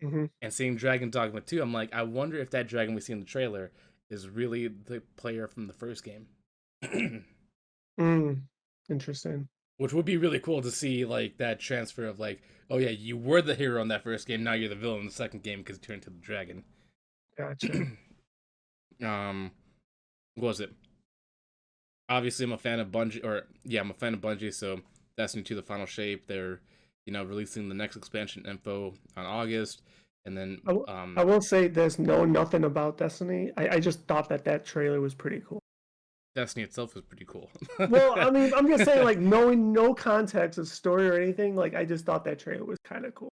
B: Mm-hmm.
A: And seeing Dragon Dogma 2, I'm like, I wonder if that dragon we see in the trailer is really the player from the first game.
B: Mm. Interesting.
A: Which would be really cool to see, like, that transfer of, like, oh yeah, you were the hero in that first game, now you're the villain in the second game because you turned into the dragon.
B: Gotcha.
A: What was it? Obviously, I'm a fan of Bungie, I'm a fan of Bungie, so Destiny 2, the final shape, they're, releasing the next expansion info on August, and then,
B: I will say there's nothing about Destiny. I just thought that trailer was pretty cool.
A: Destiny itself was pretty cool.
B: Well, I mean, I'm just saying, like, knowing no context of story or anything, like, I just thought that trailer was kind of cool.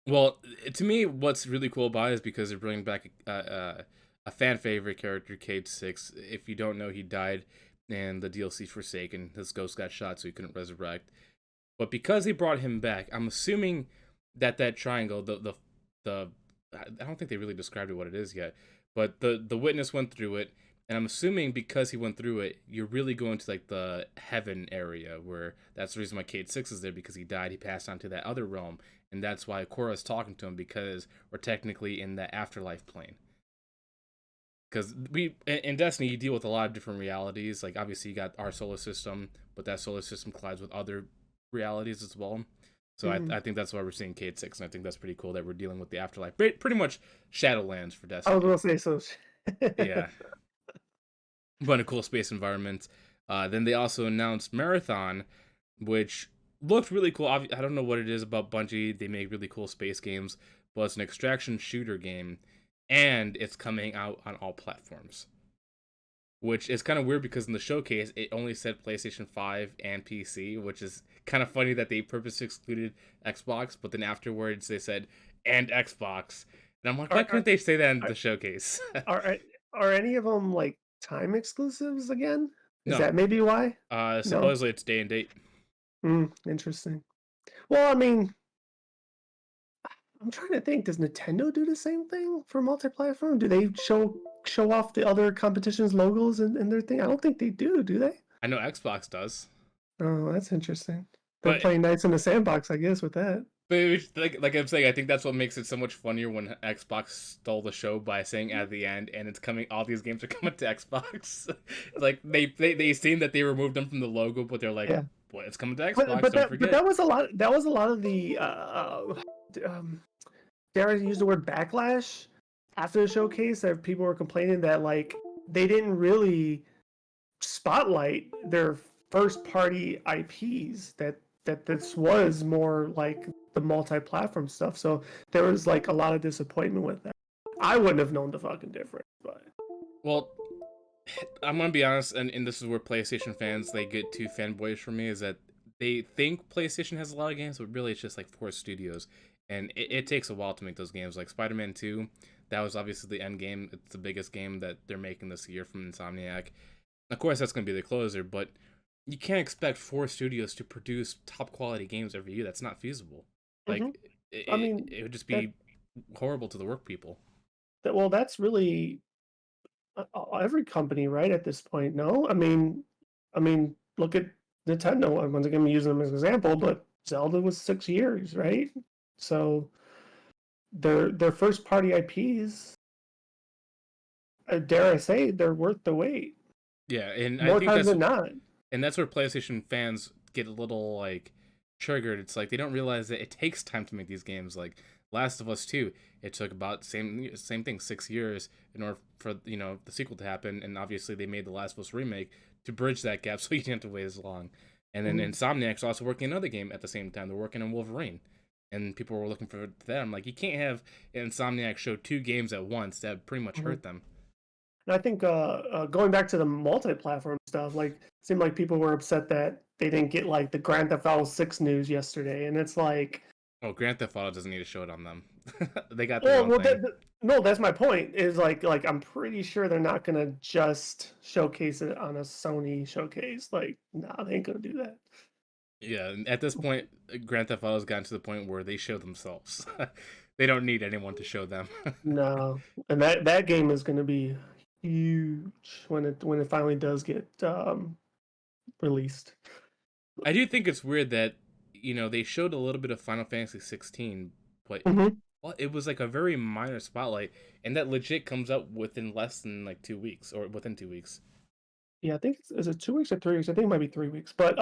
A: Well, to me, what's really cool about it is because they're bringing back a fan favorite character, Cade 6. If you don't know, he died in the DLC Forsaken. His ghost got shot, so he couldn't resurrect. But because they brought him back, I'm assuming that triangle, the I don't think they really described it what it is yet, but the witness went through it, and I'm assuming because he went through it, you're really going to like the heaven area where that's the reason why Cade 6 is there because he died. He passed on to that other realm, and that's why Korra's talking to him because we're technically in the afterlife plane. Because we in Destiny you deal with a lot of different realities. Like obviously you got our solar system, but that solar system collides with other realities as well. So I think that's why we're seeing Cade 6, and I think that's pretty cool that we're dealing with the afterlife. Pretty much Shadowlands for Destiny.
B: I was gonna say so.
A: Yeah. But in a cool space environment. Then they also announced Marathon, which looked really cool. I don't know what it is about Bungie. They make really cool space games, but it's an extraction shooter game, and it's coming out on all platforms. Which is kind of weird because in the showcase, it only said PlayStation 5 and PC, which is kind of funny that they purposely excluded Xbox, but then afterwards they said, and Xbox. And I'm like, why couldn't they say that in the showcase?
B: Are any of them like time exclusives again? Is
A: No.
B: that maybe why?
A: Supposedly it's day and date.
B: Interesting. Well, I mean, I'm trying to think. Does Nintendo do the same thing for multi-platform? Do they show off the other competition's logos in their thing? I don't think they do they?
A: I know Xbox does.
B: Oh, that's interesting. They're
A: But
B: playing nice in the sandbox, I guess, with that.
A: like I'm saying, I think that's what makes it so much funnier when Xbox stole the show by saying at the end, and it's coming. All these games are coming to Xbox. Like they seem that they removed them from the logo, but they're like,
B: Yeah.
A: "What? It's coming to Xbox."
B: But
A: Don't forget.
B: that was a lot. That was a lot of the. Dare I use the word backlash after the showcase? That people were complaining that like they didn't really spotlight their first party IPs. That this was more like the multi-platform stuff. So there was like a lot of disappointment with that. I wouldn't have known the fucking difference, but
A: Well, I'm gonna be honest, and this is where PlayStation fans they get too fanboyish for me. Is that they think PlayStation has a lot of games, but really it's just like 4 studios, and it takes a while to make those games. Like Spider-Man 2, that was obviously the end game. It's the biggest game that they're making this year from Insomniac. Of course, that's gonna be the closer, but you can't expect 4 studios to produce top quality games every year. That's not feasible. Like,
B: I mean,
A: it would just be horrible to the work people.
B: well, that's really every company, right? At this point, no. I mean, look at Nintendo. Once again, I'm using them as an example, but Zelda was 6 years, right? So their first party IPs, dare I say, they're worth the wait.
A: Yeah, and
B: More
A: I think
B: times than not.
A: and that's where PlayStation fans get a little like triggered. It's like they don't realize that it takes time to make these games. Like Last of Us 2, it took about same thing, 6 years in order for the sequel to happen, and obviously they made the Last of Us remake to bridge that gap so you didn't have to wait as long. And then Insomniac's also working another game at the same time. They're working on Wolverine, and people were looking for that. I'm like, you can't have Insomniac show 2 games at once. That pretty much hurt them.
B: And I think going back to the multi-platform stuff, like it seemed like people were upset that they didn't get like the Grand Theft Auto 6 news yesterday, and it's like
A: Oh, Grand Theft Auto doesn't need to show it on them. They got their
B: Well,
A: own thing.
B: no, that's my point. Is like I'm pretty sure they're not gonna just showcase it on a Sony showcase. Like, nah, they ain't gonna do that.
A: Yeah, and at this point, Grand Theft Auto's gotten to the point where they show themselves. They don't need anyone to show them.
B: No, and that game is gonna be huge when it finally does get released.
A: I do think it's weird that they showed a little bit of Final Fantasy 16, but
B: Hmm.
A: well, it was like a very minor spotlight, and that legit comes up within less than like 2 weeks or within 2 weeks.
B: Yeah, I think is it 2 weeks or 3 weeks? I think it might be 3 weeks. But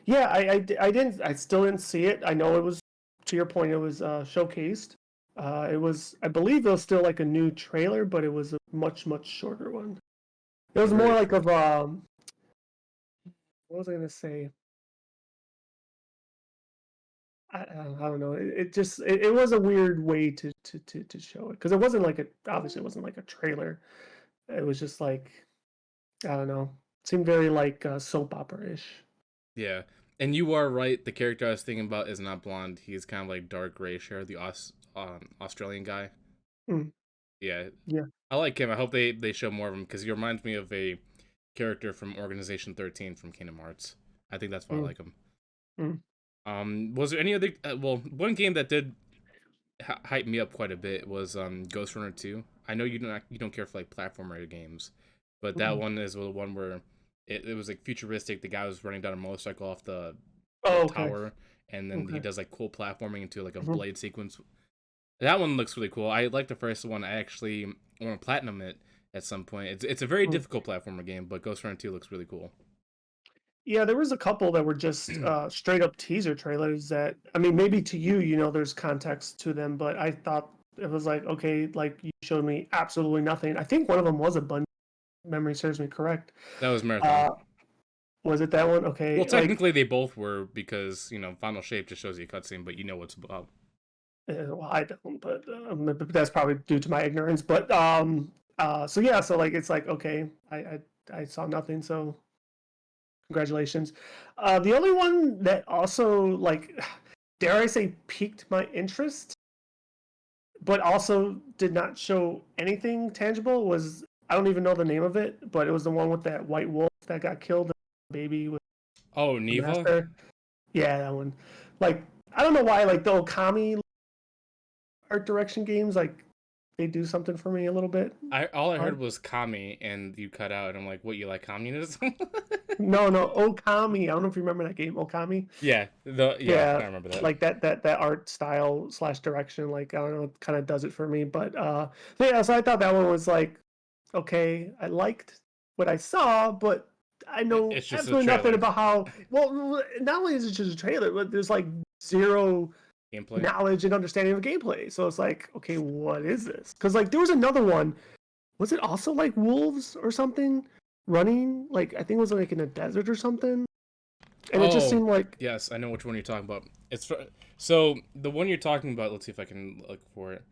B: yeah, I still didn't see it. I know it was, to your point, it was showcased. It was, I believe it was still like a new trailer, but it was a much shorter one. It was more
A: Very
B: like
A: true.
B: of what was I gonna say? I don't know. It just it was a weird way to show it because it wasn't like a, obviously it wasn't like a trailer. It was just like, I don't know. It seemed very like soap opera ish.
A: Yeah, and you are right. The character I was thinking about is not blonde. He's kind of like dark grayish hair, the Australian guy.
B: Mm,
A: Yeah,
B: yeah.
A: I like him. I hope they show more of him because he reminds me of a character from Organization 13 from Kingdom Hearts. I think that's why I
B: Mm,
A: like him.
B: mm,
A: Was there any other? Well, one game that did hype me up quite a bit was Ghost Runner 2. I know you don't care for like platformer games, but that
B: mm.
A: one is the one where it was like futuristic. The guy was running down a motorcycle off the
B: Oh, okay.
A: tower, and then he
B: Okay.
A: does like cool platforming into like a
B: Mhm,
A: blade sequence. That one looks really cool. I like the first one. I actually want to platinum it at some point. It's a very
B: mm.
A: difficult platformer game, but Ghost Runner 2 looks really cool.
B: Yeah, there was a couple that were just straight up teaser trailers that, I mean, maybe to you, there's context to them, but I thought it was like, okay, like you showed me absolutely nothing. I think one of them was a bun, memory serves me correct.
A: That was Marathon.
B: Uh, was it that one?
A: Well,
B: Okay, like,
A: technically they both were because Final Shape just shows you a cutscene, but you know what's about.
B: well, I don't, but that's probably due to my ignorance. But so yeah, so like it's like, okay, I saw nothing, so congratulations. The only one that also, like, dare I say, piqued my interest, but also did not show anything tangible was, I don't even know the name of it, but it was the one with that white wolf that got killed, the baby with
A: Oh,
B: the
A: Neva.
B: master. Yeah, that one. Like, I don't know why, like the Okami art direction games, like they do something for me a little bit.
A: All I heard
B: Hard.
A: was Kami, and you cut out, and I'm like, what, you like communism?
B: No, no, Okami. I don't know if you remember that game, Okami.
A: Yeah,
B: Yeah,
A: I remember that.
B: like that art style slash direction, like I don't know, kind of does it for me. But so yeah, so I thought that one was like, okay, I liked what I saw, but I know
A: It's just a
B: absolutely nothing
A: trailer
B: about how. Well, not only is it just a trailer, but there's like zero
A: gameplay.
B: knowledge and understanding of gameplay. So it's like, okay, what is this? Because like there was another one. Was it also like wolves or something running? Like I think it was like in a desert or something, and it just
A: Oh,
B: seemed like.
A: yes, I know which one you're talking about. So the one you're talking about. Let's see if I can look for it.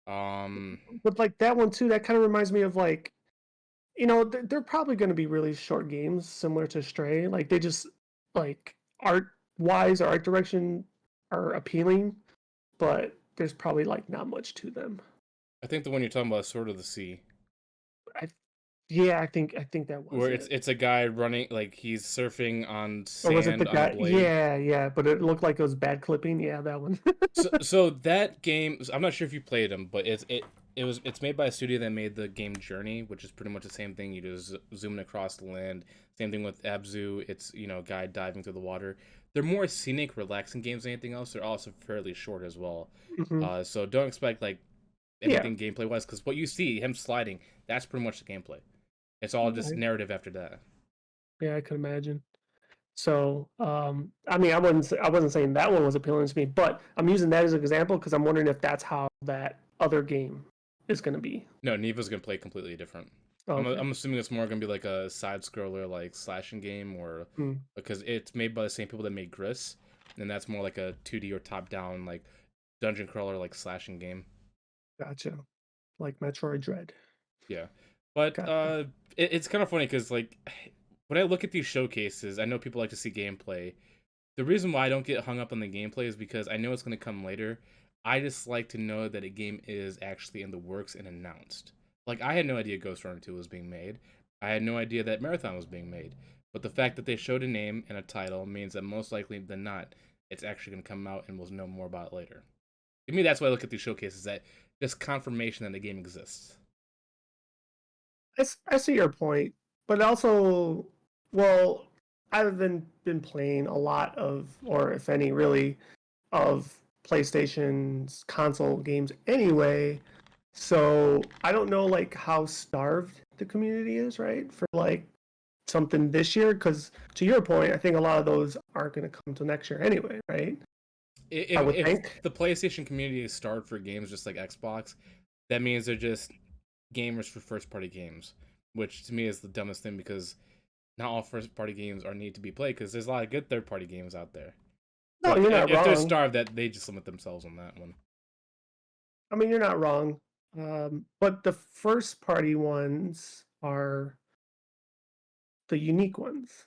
A: Um,
B: But like that one too, that kind of reminds me of like, they're probably going to be really short games similar to Stray. Like they just, like, art wise or art direction are appealing, but there's probably like not much to them.
A: I think the one you're talking about is Sword of the Sea,
B: I Yeah, I think that was
A: where it's
B: it.
A: it's a guy running like he's surfing on
B: Or was it the
A: sand on a
B: guy?
A: blade.
B: Yeah, yeah, but it looked like it was bad clipping. Yeah, that one.
A: So that game, I'm not sure if you played them, but it's made by a studio that made the game Journey, which is pretty much the same thing. You just zooming across the land. Same thing with Abzu. It's a guy diving through the water. They're more scenic, relaxing games than anything else. They're also fairly short as well.
B: Hmm.
A: So don't expect like
B: Yeah,
A: anything gameplay wise, because what you see him sliding, that's pretty much the gameplay. It's all just
B: I,
A: narrative after that.
B: yeah, I could imagine. So, I mean, I wasn't saying that one was appealing to me, but I'm using that as an example because I'm wondering if that's how that other game is going to be.
A: No, Neva's gonna play completely different.
B: Okay.
A: I'm assuming it's more gonna be like a side scroller, like slashing game, or
B: Hmm,
A: because it's made by the same people that made Gris, and that's more like a 2D or top down like dungeon crawler, like slashing game.
B: gotcha. Like Metroid Dread.
A: Yeah, but
B: Gotcha.
A: it's kind of funny because like when I look at these showcases, I know people like to see gameplay, The reason why I don't get hung up on the gameplay is because I know it's going to come later. I just like to know that a game is actually in the works and announced. Like, I had no idea Ghost Runner 2 was being made. I had no idea that Marathon was being made. But the fact that they showed a name and a title means that most likely than not, it's actually going to come out and we'll know more about it later. To me, that's why I look at these showcases, that just confirmation that the game exists.
B: I see your point, but also, well, I've been playing a lot of, or if any, really, of PlayStation's console games anyway. So I don't know like how starved the community is, right? For like something this year, because to your point, I think a lot of those aren't going to come till next year anyway, right? I would
A: If
B: think.
A: the PlayStation community is starved for games just like Xbox, that means they're just gamers for first party games, which to me is the dumbest thing because not all first party games are need to be played because there's a lot of good third party games out there. So
B: No, you're not
A: if they're
B: wrong.
A: starved, that they just limit themselves on that one.
B: I mean, you're not wrong. But the first party ones are the unique ones.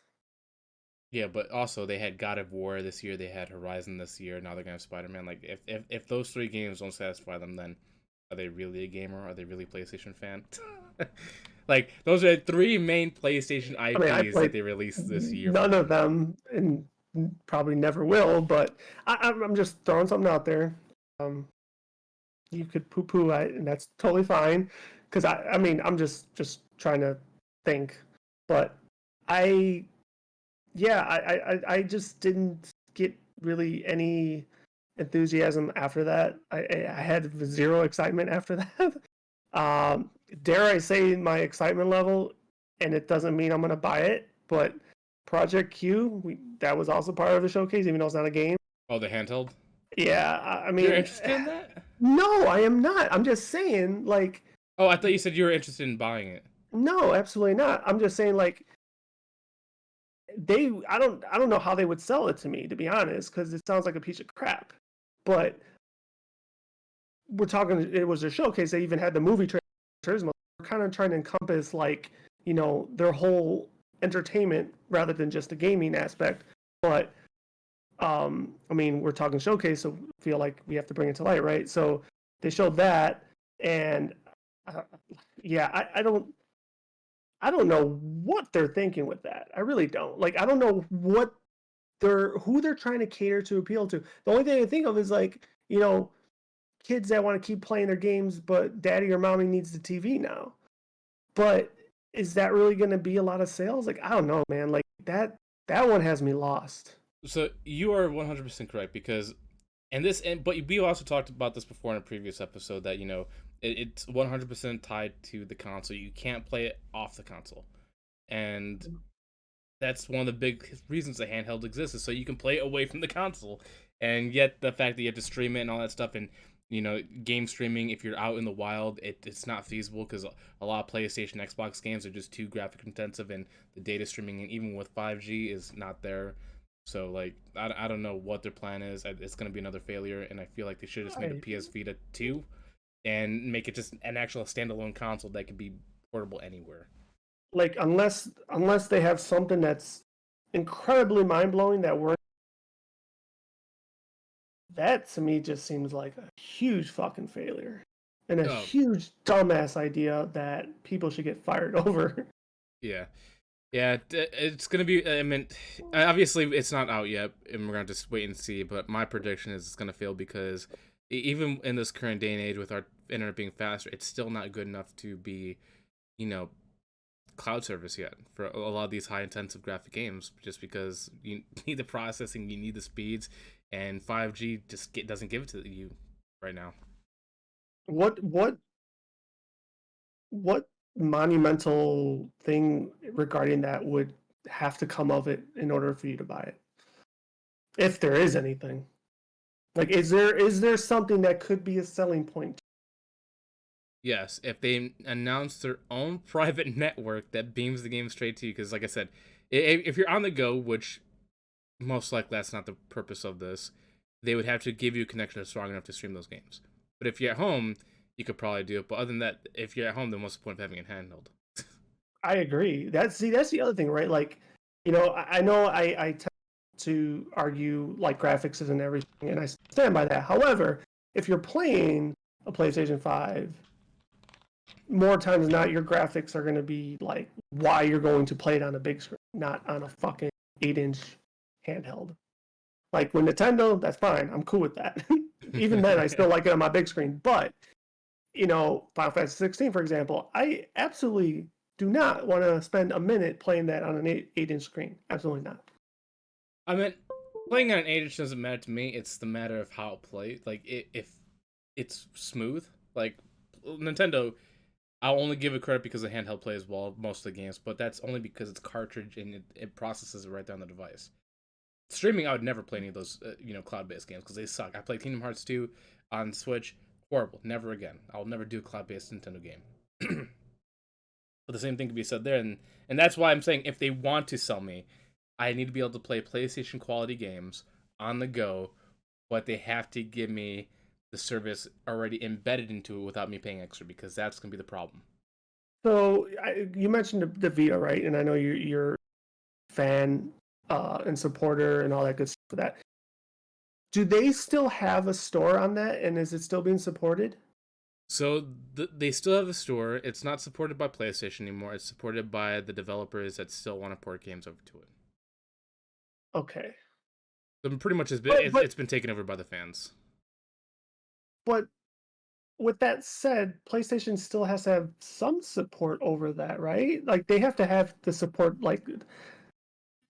A: Yeah, but also they had God of War this year, they had Horizon this year, now they're gonna have Spider Man. Like if those three games don't satisfy them, then are they really a gamer? Are they really a PlayStation fan? Like those are three main PlayStation
B: I mean, I
A: IPs that
B: played
A: they released this year for
B: none of
A: them.
B: them, and probably never will. But I'm just throwing something out there. Um, you could poo-poo it, and that's totally fine. Because I mean, I'm just trying to think. But I, yeah, I just didn't get really any enthusiasm after that. I had zero excitement after that. Um, dare I say my excitement level, and it doesn't mean I'm going to buy it, but Project Q, that was also part of the showcase, even though it's not a game.
A: Oh, the handheld?
B: Yeah, I
A: You're
B: mean,
A: interested in that?
B: no, I am not. I'm just saying, like,
A: Oh, I thought you said you were interested in buying it.
B: no, absolutely not. I'm just saying, like, I don't know how they would sell it to me, to be honest, because it sounds like a piece of crap. But we're talking, it was a showcase. They even had the movie trailers. We're kind of trying to encompass, like, their whole entertainment rather than just the gaming aspect. But I mean, we're talking showcase, so feel like we have to bring it to light, right? So they showed that, and uh, yeah, I don't know what they're thinking with that. I really don't. Like, I don't know who they're trying to cater to, appeal to. The only thing I think of is like, kids that want to keep playing their games, but daddy or mommy needs the TV now. But is that really going to be a lot of sales? Like, I don't know, man. Like that one has me lost.
A: So you are 100% correct because, but we also talked about this before in a previous episode that it's 100% tied to the console. You can't play it off the console, and that's one of the big reasons the handheld exists is so you can play it away from the console. And yet the fact that you have to stream it and all that stuff, and game streaming if you're out in the wild, it's not feasible because a lot of PlayStation, Xbox games are just too graphic intensive, and the data streaming, and even with 5G, is not there. So like I don't know what their plan is. It's gonna be another failure, and I feel like they should have just made a
B: Right.
A: PS Vita 2 and make it just an actual standalone console that could be portable anywhere.
B: Like, unless they have something that's incredibly mind blowing that works, that to me just seems like a huge fucking failure and a
A: Oh
B: huge dumbass idea that people should get fired over.
A: yeah, yeah. It's gonna be. I mean, obviously it's not out yet, and we're gonna just wait and see. But my prediction is it's gonna fail because even in this current day and age, with our internet being faster, it's still not good enough to be, you know, cloud service yet for a lot of these high intensive graphic games, just because you need the processing, you need the speeds, and 5G just doesn't give it to you right now.
B: What what what monumental thing regarding that would have to come of it in order for you to buy it, if there is anything? Like, is there something that could be a selling point?
A: Yes, if they announce their own private network that beams the game straight to you, because like I said, if you're on the go, which most likely that's not the purpose of this, they would have to give you a connection that's strong enough to stream those games. But if you're at home, you could probably do it. But other than that, if you're at home, then what's the point of having it handheld?
B: I agree. That's the other thing, right? Like, I know I to argue like graphics isn't everything, and I stand by that. However, if you're playing a PlayStation 5, more times than not, your graphics are going to be like why you're going to play it on a big screen, not on a fucking 8-inch handheld. Like with Nintendo, that's fine. I'm cool with that. Even then, I still like it on my big screen. But Final Fantasy 16, for example, I absolutely do not want to spend a minute playing that on an 8-inch screen. Absolutely not.
A: I mean, playing on an 8-inch doesn't matter to me. It's the matter of how it plays. Like, if it's smooth, like Nintendo, I'll only give it credit because the handheld plays well most of the games, but that's only because it's cartridge and it processes it right down the device. Streaming, I would never play any of those, cloud-based games because they suck. I played Kingdom Hearts 2 on Switch. Horrible. Never again. I'll never do a cloud-based Nintendo game. But the same thing can be said there, and that's why I'm saying if they want to sell me, I need to be able to play PlayStation quality games on the go, but they have to give me the service already embedded into it without me paying extra, because that's gonna be the problem.
B: So you mentioned the Vita, right? And I know you're a fan and supporter and all that good stuff for that. Do they still have a store on that, and is it still being supported?
A: So they still have a store. It's not supported by PlayStation anymore. It's supported by the developers that still want to port games over to it.
B: Okay.
A: So pretty much it's been taken over by the fans.
B: But with that said, PlayStation still has to have some support over that, right? Like they have to have the support. Like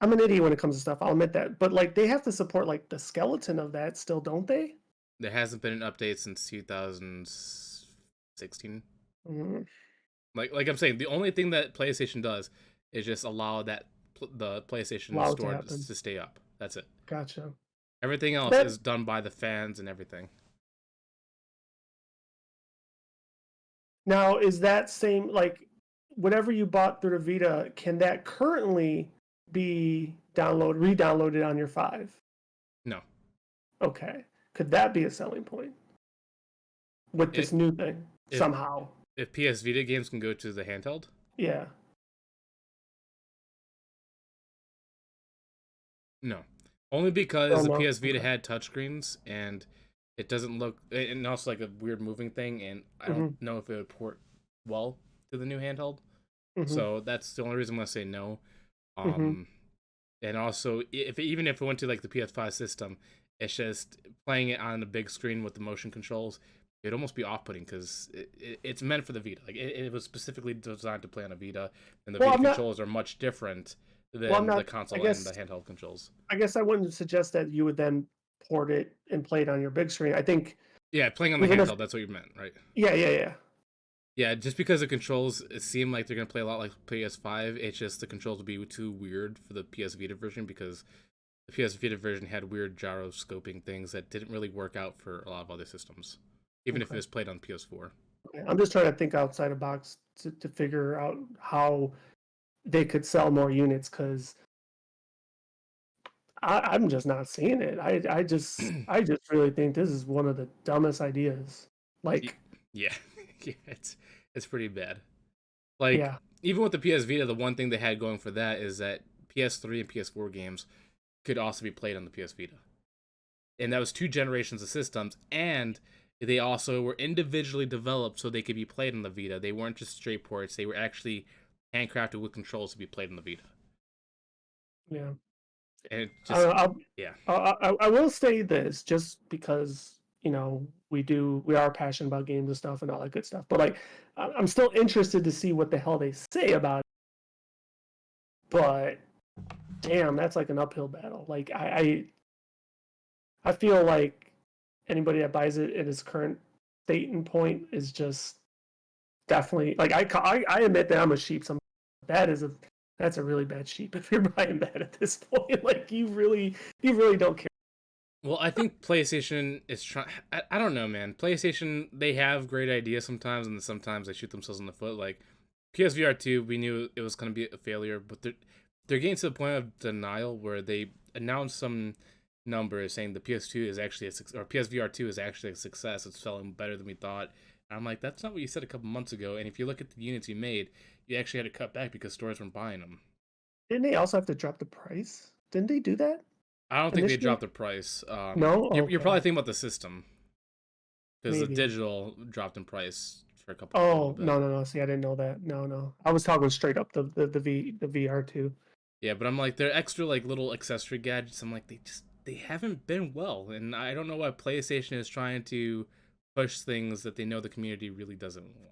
B: I'm an idiot when it comes to stuff. I'll admit that, but like they have to support like the skeleton of that still, don't they?
A: There hasn't been an update since 2016.
B: Mm-hmm.
A: Like I'm saying, the only thing that PlayStation does is just allow the PlayStation
B: Allow it to
A: store
B: happen.
A: to stay up. That's it.
B: Gotcha.
A: Everything else
B: That
A: is done by the fans and everything.
B: now is that same like whatever you bought through the Vita, can that currently be re-downloaded on your 5?
A: No.
B: Okay. Could that be a selling point with this new thing
A: If
B: somehow?
A: if PS Vita games can go to the handheld,
B: Yeah.
A: no. Only because
B: Oh
A: the
B: no.
A: PS Vita
B: Okay.
A: had touchscreens and it doesn't look, and also like a weird moving thing, and I don't
B: Mm-hmm.
A: know if it would port well to the new handheld.
B: Mm-hmm.
A: So that's the only reason I'm gonna say no.
B: Mm-hmm.
A: Um, and also, even if it went to like the PS5 system, it's just playing it on the big screen with the motion controls. It'd almost be off-putting because it's meant for the Vita. Like it was specifically designed to play on a Vita, and the
B: Well,
A: Vita
B: I'm not.
A: controls are much different
B: Well, I'm
A: than the
B: not. I
A: console and the
B: guess.
A: handheld controls.
B: I guess I wouldn't suggest that you would then port it and play it on your big screen. I think
A: Yeah, playing on the
B: even if.
A: handheld, that's what you meant, right?
B: Yeah. Yeah. Yeah.
A: Yeah, just because the controls seem like they're gonna play a lot like PS5, it's just the controls would be too weird for the PS Vita version because the PS Vita version had weird gyroscoping things that didn't really work out for a lot of other systems, even if it
B: Okay.
A: was played on PS4.
B: Okay. I'm just trying to think outside the box to figure out how they could sell more units because I'm just not seeing it. I just really think this is one of the dumbest ideas. Like,
A: Yeah, yeah, it's pretty bad. Like
B: yeah,
A: even with the PS Vita, the one thing they had going for that is that PS3 and PS4 games could also be played on the PS Vita, and that was two generations of systems, and they also were individually developed so they could be played on the Vita. They weren't just straight ports; they were actually handcrafted with controls to be played on the Vita.
B: yeah.
A: And it
B: I,
A: just,
B: I'll,
A: yeah,
B: I will say this just because we are passionate about games and stuff and all that good stuff. But like, I'm still interested to see what the hell they say about it. But damn, that's like an uphill battle. Like I feel like anybody that buys it at its current state and point is just definitely like I admit that I'm a sheep. That is a that's a really bad sheep if you're buying that at this point. Like you really don't care.
A: Well, I think PlayStation is trying. I don't know, man. PlayStation, they have great ideas sometimes, and sometimes they shoot themselves in the foot. Like PSVR 2, we knew it was going to be a failure, but they're getting to the point of denial where they announced some numbers saying the PS2 is actually or PSVR 2 is actually a success. It's selling better than we thought. And I'm like, that's not what you said a couple months ago. And if you look at the units you made, you actually had to cut back because stores weren't buying them.
B: Didn't they also have to drop the price? Didn't they do that?
A: I don't think they
B: initially?
A: dropped the price.
B: No?
A: You're
B: Okay.
A: probably thinking about the system because the
B: Maybe.
A: digital dropped in price for a little
B: Oh,
A: bit.
B: no, no, no. See, I didn't know that. No, no. I was talking straight up the VR too.
A: Yeah, but I'm like, they're extra like little accessory gadgets. I'm like, they haven't been well, and I don't know why PlayStation is trying to push things that they know the community really doesn't want.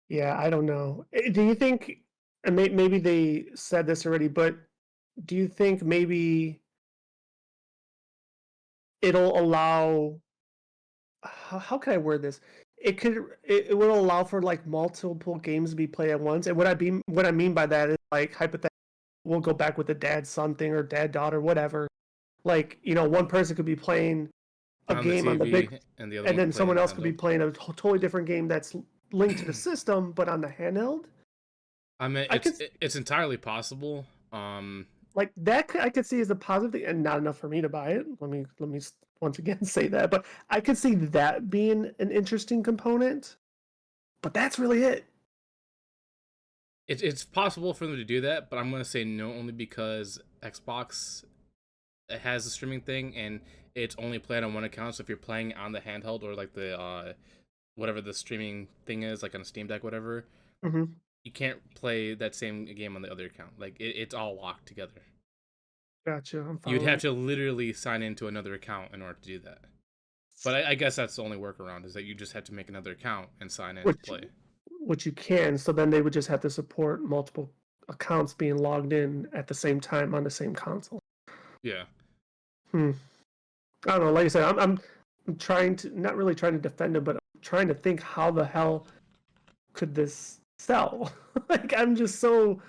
B: Yeah, I don't know. Do you think, and maybe they said this already, but do you think maybe it'll allow, how can I word this? It will allow for like multiple games to be played at once. And what I mean by that is like hypothetically, we'll go back with the dad son thing or dad daughter, whatever. Like, one person could be playing a
A: On the
B: game on the big,
A: TV, and the other
B: and
A: one
B: then
A: could play on
B: someone
A: the
B: else could be
A: handheld.
B: playing a totally different game that's linked to the system, but on the handheld.
A: I mean,
B: I could
A: it's entirely possible.
B: like that. I could see as a positive thing, and not enough for me to buy it. Let me once again say that, but I could see that being an interesting component. But that's really it.
A: It's possible for them to do that, but I'm gonna say no only because Xbox has a streaming thing and it's only played on one account. So if you're playing on the handheld or like the whatever the streaming thing is, like on a Steam Deck, whatever,
B: Hmm.
A: you can't play that same game on the other account. Like it's all locked together.
B: Gotcha. I'm
A: You'd have
B: following.
A: to literally sign into another account in order to do that. But I guess that's the only workaround is that you just have to make another account and sign in to
B: Which
A: play.
B: which you can. So then they would just have to support multiple accounts being logged in at the same time on the same console.
A: Yeah.
B: Hmm. I don't know. Like I said, I'm trying to, not really trying to defend it, but I'm trying to think how the hell could this sell? Like I'm just so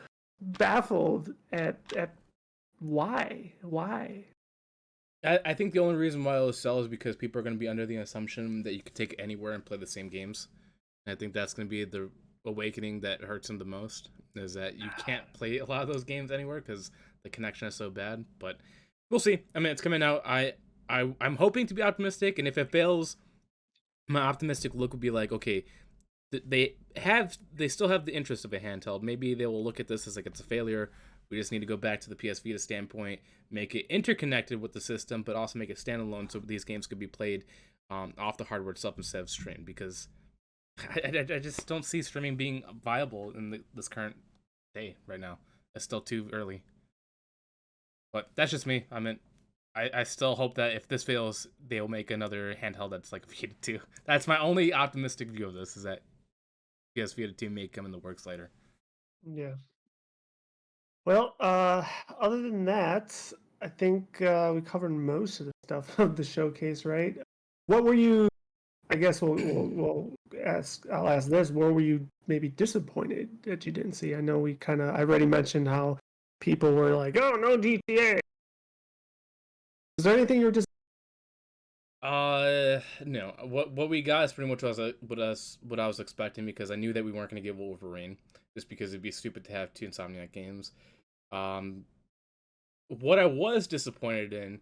B: baffled at why.
A: I think the only reason why it'll sell is because people are going to be under the assumption that you could take it anywhere and play the same games. And I think that's going to be the awakening that hurts them the most is that you can't play a lot of those games anywhere because the connection is so bad. But we'll see. I mean, it's coming out. I'm hoping to be optimistic, and if it fails, my optimistic look would be like, okay, they still have the interest of a handheld. Maybe they will look at this as like it's a failure. We just need to go back to the PS Vita standpoint, make it interconnected with the system, but also make it standalone so these games could be played off the hardware itself instead of streamed. Because I just don't see streaming being viable in this current day right now. It's still too early. But that's just me. I mean, I still hope that if this fails, they'll make another handheld that's like Vita 2. That's my only optimistic view of this, is that PS Vita 2 may come in the works later.
B: Yeah. Well, other than that, I think we covered most of the stuff of the showcase, right? What were you? I guess we'll ask. I'll ask this: where were you maybe disappointed that you didn't see? I know I already mentioned how people were like, "Oh, no GTA." Is there anything you're just?
A: No. What we got is pretty much what I was expecting because I knew that we weren't gonna get Wolverine just because it'd be stupid to have two Insomniac games. Um, what I was disappointed in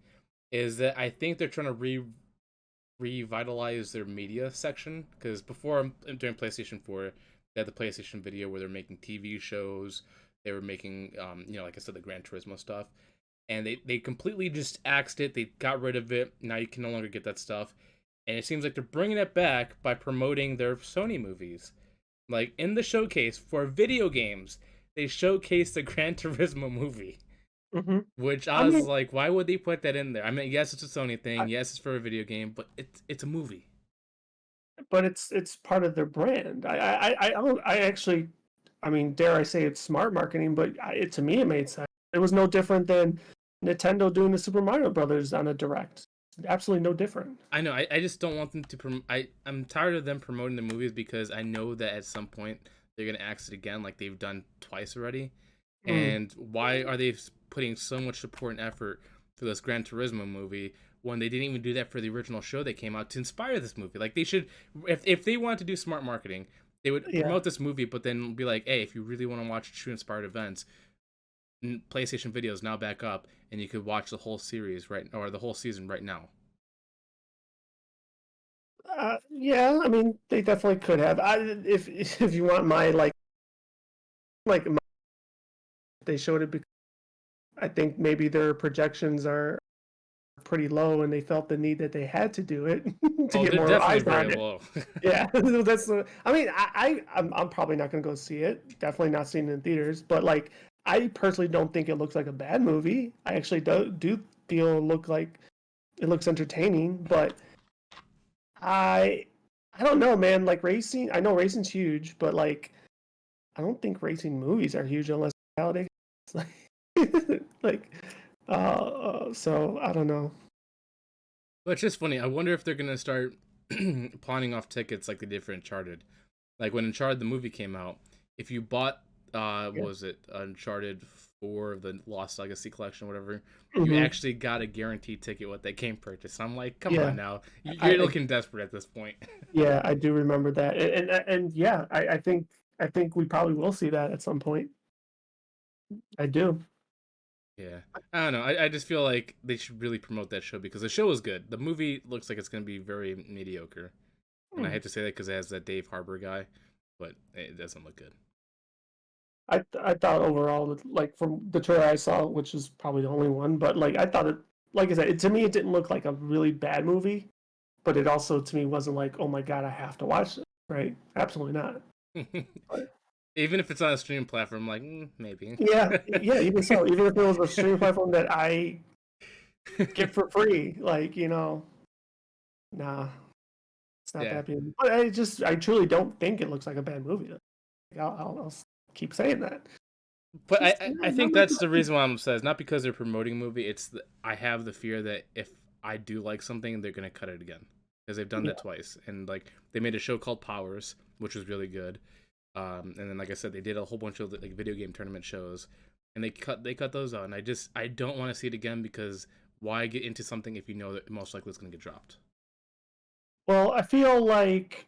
A: is that I think they're trying to revitalize their media section because before during PlayStation 4, they had the PlayStation Video where they're making TV shows, they were making like I said, the Gran Turismo stuff, and they completely just axed it. They got rid of it. Now you can no longer get that stuff, and it seems like they're bringing it back by promoting their Sony movies. Like in the showcase for video games, they showcased the Gran Turismo movie.
B: Hmm.
A: Which
B: I
A: I was
B: mean,
A: like, why would they put that in there? I mean, yes, it's a Sony
B: I,
A: thing. Yes, it's for a video game, but it's a movie.
B: but it's part of their brand. I actually, I mean, dare I say it's smart marketing, but to me it made sense. It was no different than Nintendo doing the Super Mario Brothers on a direct. Absolutely no different.
A: I know. I just don't want them to. I'm tired of them promoting the movies because I know that at some point they're gonna axe it again, like they've done twice already.
B: Mm,
A: And why are they putting so much support and effort for this Gran Turismo movie when they didn't even do that for the original show that came out to inspire this movie? Like they should, if they wanted to do smart marketing, they would
B: yeah.
A: promote this movie, but then be like, hey, if you really want to watch true inspired events, PlayStation Video is now back up, and you could watch the whole series right or the whole season right now.
B: Yeah, I mean, they definitely could have. If you want my like my, they showed it I think maybe their projections are pretty low, and they felt the need that they had to do it to
A: Oh,
B: get
A: they're
B: more
A: definitely
B: eyes
A: very
B: on it.
A: low.
B: Yeah, that's the. I mean, I'm probably not going to go see it. Definitely not seeing it in theaters. But like, I personally don't think it looks like a bad movie. I actually do feel look like it looks entertaining. But I I don't know, man. Like racing, I know racing's huge, but like I don't think racing movies are huge unless reality. It's like, like, so I don't know.
A: But it's just funny. I wonder if they're gonna start pawning off tickets like they did for Uncharted. Like when Uncharted the movie came out, if you bought what
B: Yeah.
A: was it Uncharted 4 the Lost Legacy collection, whatever, you
B: Hmm.
A: actually got a guaranteed ticket with that game purchase. I'm like, come on
B: Yeah.
A: now, you're
B: I
A: looking desperate at this point.
B: yeah, I do remember that, and yeah, I think we probably will see that at some point. I do.
A: Yeah, I don't know. I just feel like they should really promote that show because the show is good. The movie looks like it's gonna be very mediocre, and I
B: Hmm.
A: hate to say that because it has that Dave Harbour guy, but it doesn't look good.
B: I thought overall, like from the trailer I saw, which is probably the only one, but like I thought it, like I said, to me it didn't look like a really bad movie, but it also to me wasn't like, oh my god, I have to watch it, right? Absolutely not. But
A: Even if it's on a streaming platform, like maybe.
B: yeah, yeah, even so, even if it was a streaming platform that I get for free, like nah, it's not
A: Yeah,
B: that big. But I truly don't think it looks like a bad movie. Like, I'll keep saying that.
A: but
B: Just
A: I
B: not
A: think
B: my
A: that's the
B: cup.
A: reason why I'm upset. It's not because they're promoting a movie. I have the fear that if I do like something, they're gonna cut it again because they've done
B: Yeah.
A: that twice. And like they made a show called Powers, which was really good. And then like I said, they did a whole bunch of like video game tournament shows, and they cut those out. And I don't want to see it again because why get into something if you know that most likely it's gonna get dropped.
B: Well, I feel like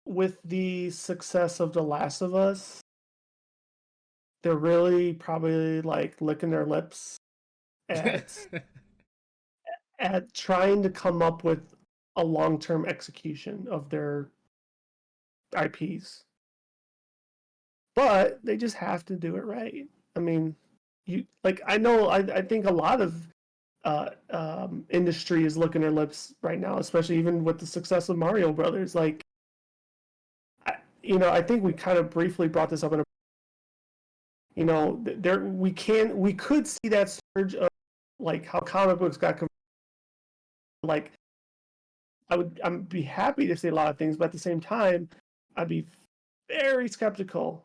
B: with the success of The Last of Us, they're really probably like licking their lips at trying to come up with a long-term execution of their IPs. But they just have to do it right. I mean, you like I know I think a lot of industry is licking their lips right now, especially even with the success of Mario Brothers. Like, I think we kind of briefly brought this up in a, there we could see that surge of like how comic books got like I'd be happy to see a lot of things, but at the same time, I'd be very skeptical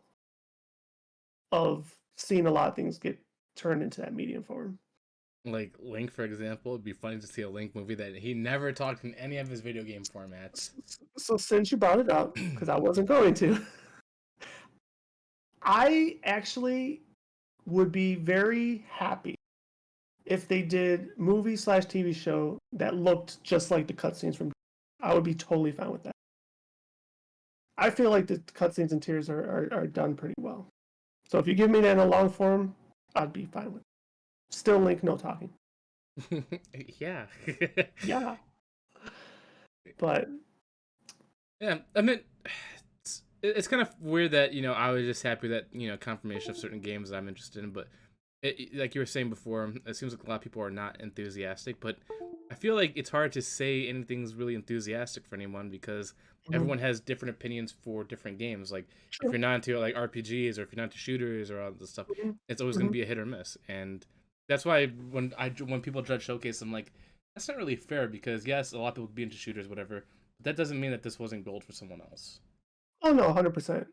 B: of seeing a lot of things get turned into that medium form.
A: Like Link, for example, it'd be funny to see a Link movie that he never talked in any of his video game formats.
B: So since you brought it up, because I wasn't going to, I actually would be very happy if they did movie/TV show that looked just like the cutscenes from. I would be totally fine with that. I feel like the cutscenes and tears are done pretty well. So if you give me that in a long form, I'd be fine with it. Still Link, no talking.
A: Yeah.
B: Yeah, but
A: Yeah, I mean, it's kind of weird that I was just happy that confirmation of certain games that I'm interested in, but like you were saying before, it seems like a lot of people are not enthusiastic. But I feel like it's hard to say anything's really enthusiastic for anyone because
B: mhm,
A: everyone has different opinions for different games. Like if
B: true.
A: you're not into like RPGs or if you're not into shooters or all this stuff,
B: Mhm,
A: it's always going to
B: mhm.
A: be a hit or miss. And that's why when people judge Showcase, I'm like, that's not really fair because yes, a lot of people be into shooters, whatever. But that doesn't mean that this wasn't gold for someone else.
B: Oh no, 100%.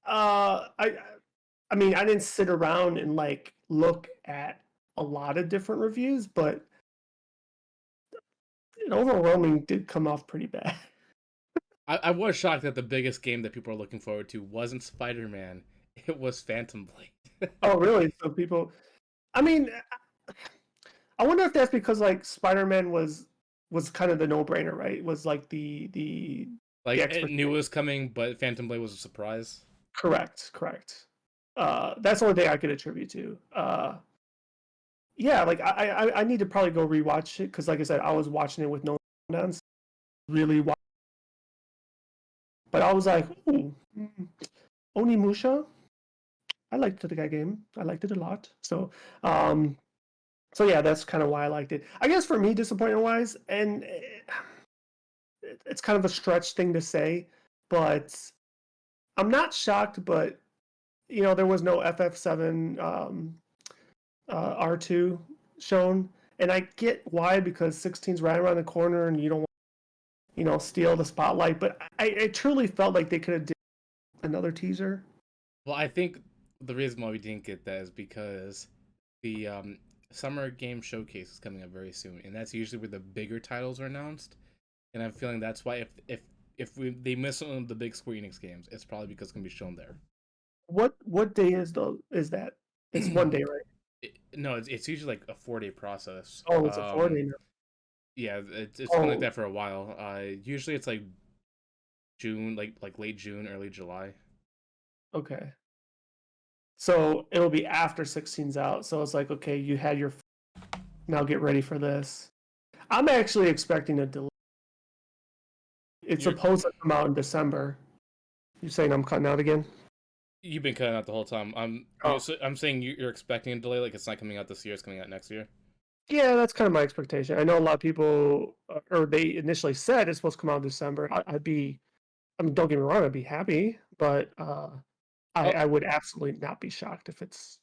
B: I mean, I didn't sit around and like look at a lot of different reviews, but it overwhelming did come off pretty bad.
A: I was shocked that the biggest game that people are looking forward to wasn't Spider Man. It was Phantom Blade.
B: Oh, really? So people, I mean, I wonder if that's because like Spider-Man was kind of the no-brainer, right? Was like the
A: Like it knew it
B: expectation.
A: was coming, but Phantom Blade was a surprise.
B: Correct, correct. That's the only thing I could attribute to. Yeah, like I need to probably go rewatch it because, like I said, I was watching it with no nonsense, really. But I was like, ooh, Onimusha. I liked the guy game. I liked it a lot. So, um, So yeah, that's kind of why I liked it. I guess for me, disappointment wise, and it's kind of a stretch thing to say, but I'm not shocked. But there was no FF7 R2 shown, and I get why, because 16's right around the corner, and you don't want steal the spotlight. But I truly felt like they could have did another teaser.
A: Well, I think the reason why we didn't get that is because the summer game showcase is coming up very soon, and that's usually where the bigger titles are announced. And I'm feeling that's why they miss one of the big Square Enix games, it's probably because it's gonna be shown there.
B: What day is that? It's one day, right?
A: No, it's usually like a 4-day process.
B: Oh, it's a 4 day now.
A: Yeah, it's been like
B: Oh,
A: that for a while. Usually it's like June, like late June, early July.
B: okay. So it'll be after 16's out. So it's like, okay, you had your now get ready for this. I'm actually expecting a delay. It's
A: You're
B: supposed to come out in December. You saying I'm cutting out again?
A: you've been cutting out the whole time.
B: Oh,
A: I'm saying you're expecting a delay, like it's not coming out this year, it's coming out next year.
B: yeah, that's kind of my expectation. I know a lot of people, or they initially said it's supposed to come out in December. I'd be, I mean, don't get me wrong, I'd be happy, but
A: Oh,
B: I would absolutely not be shocked if it's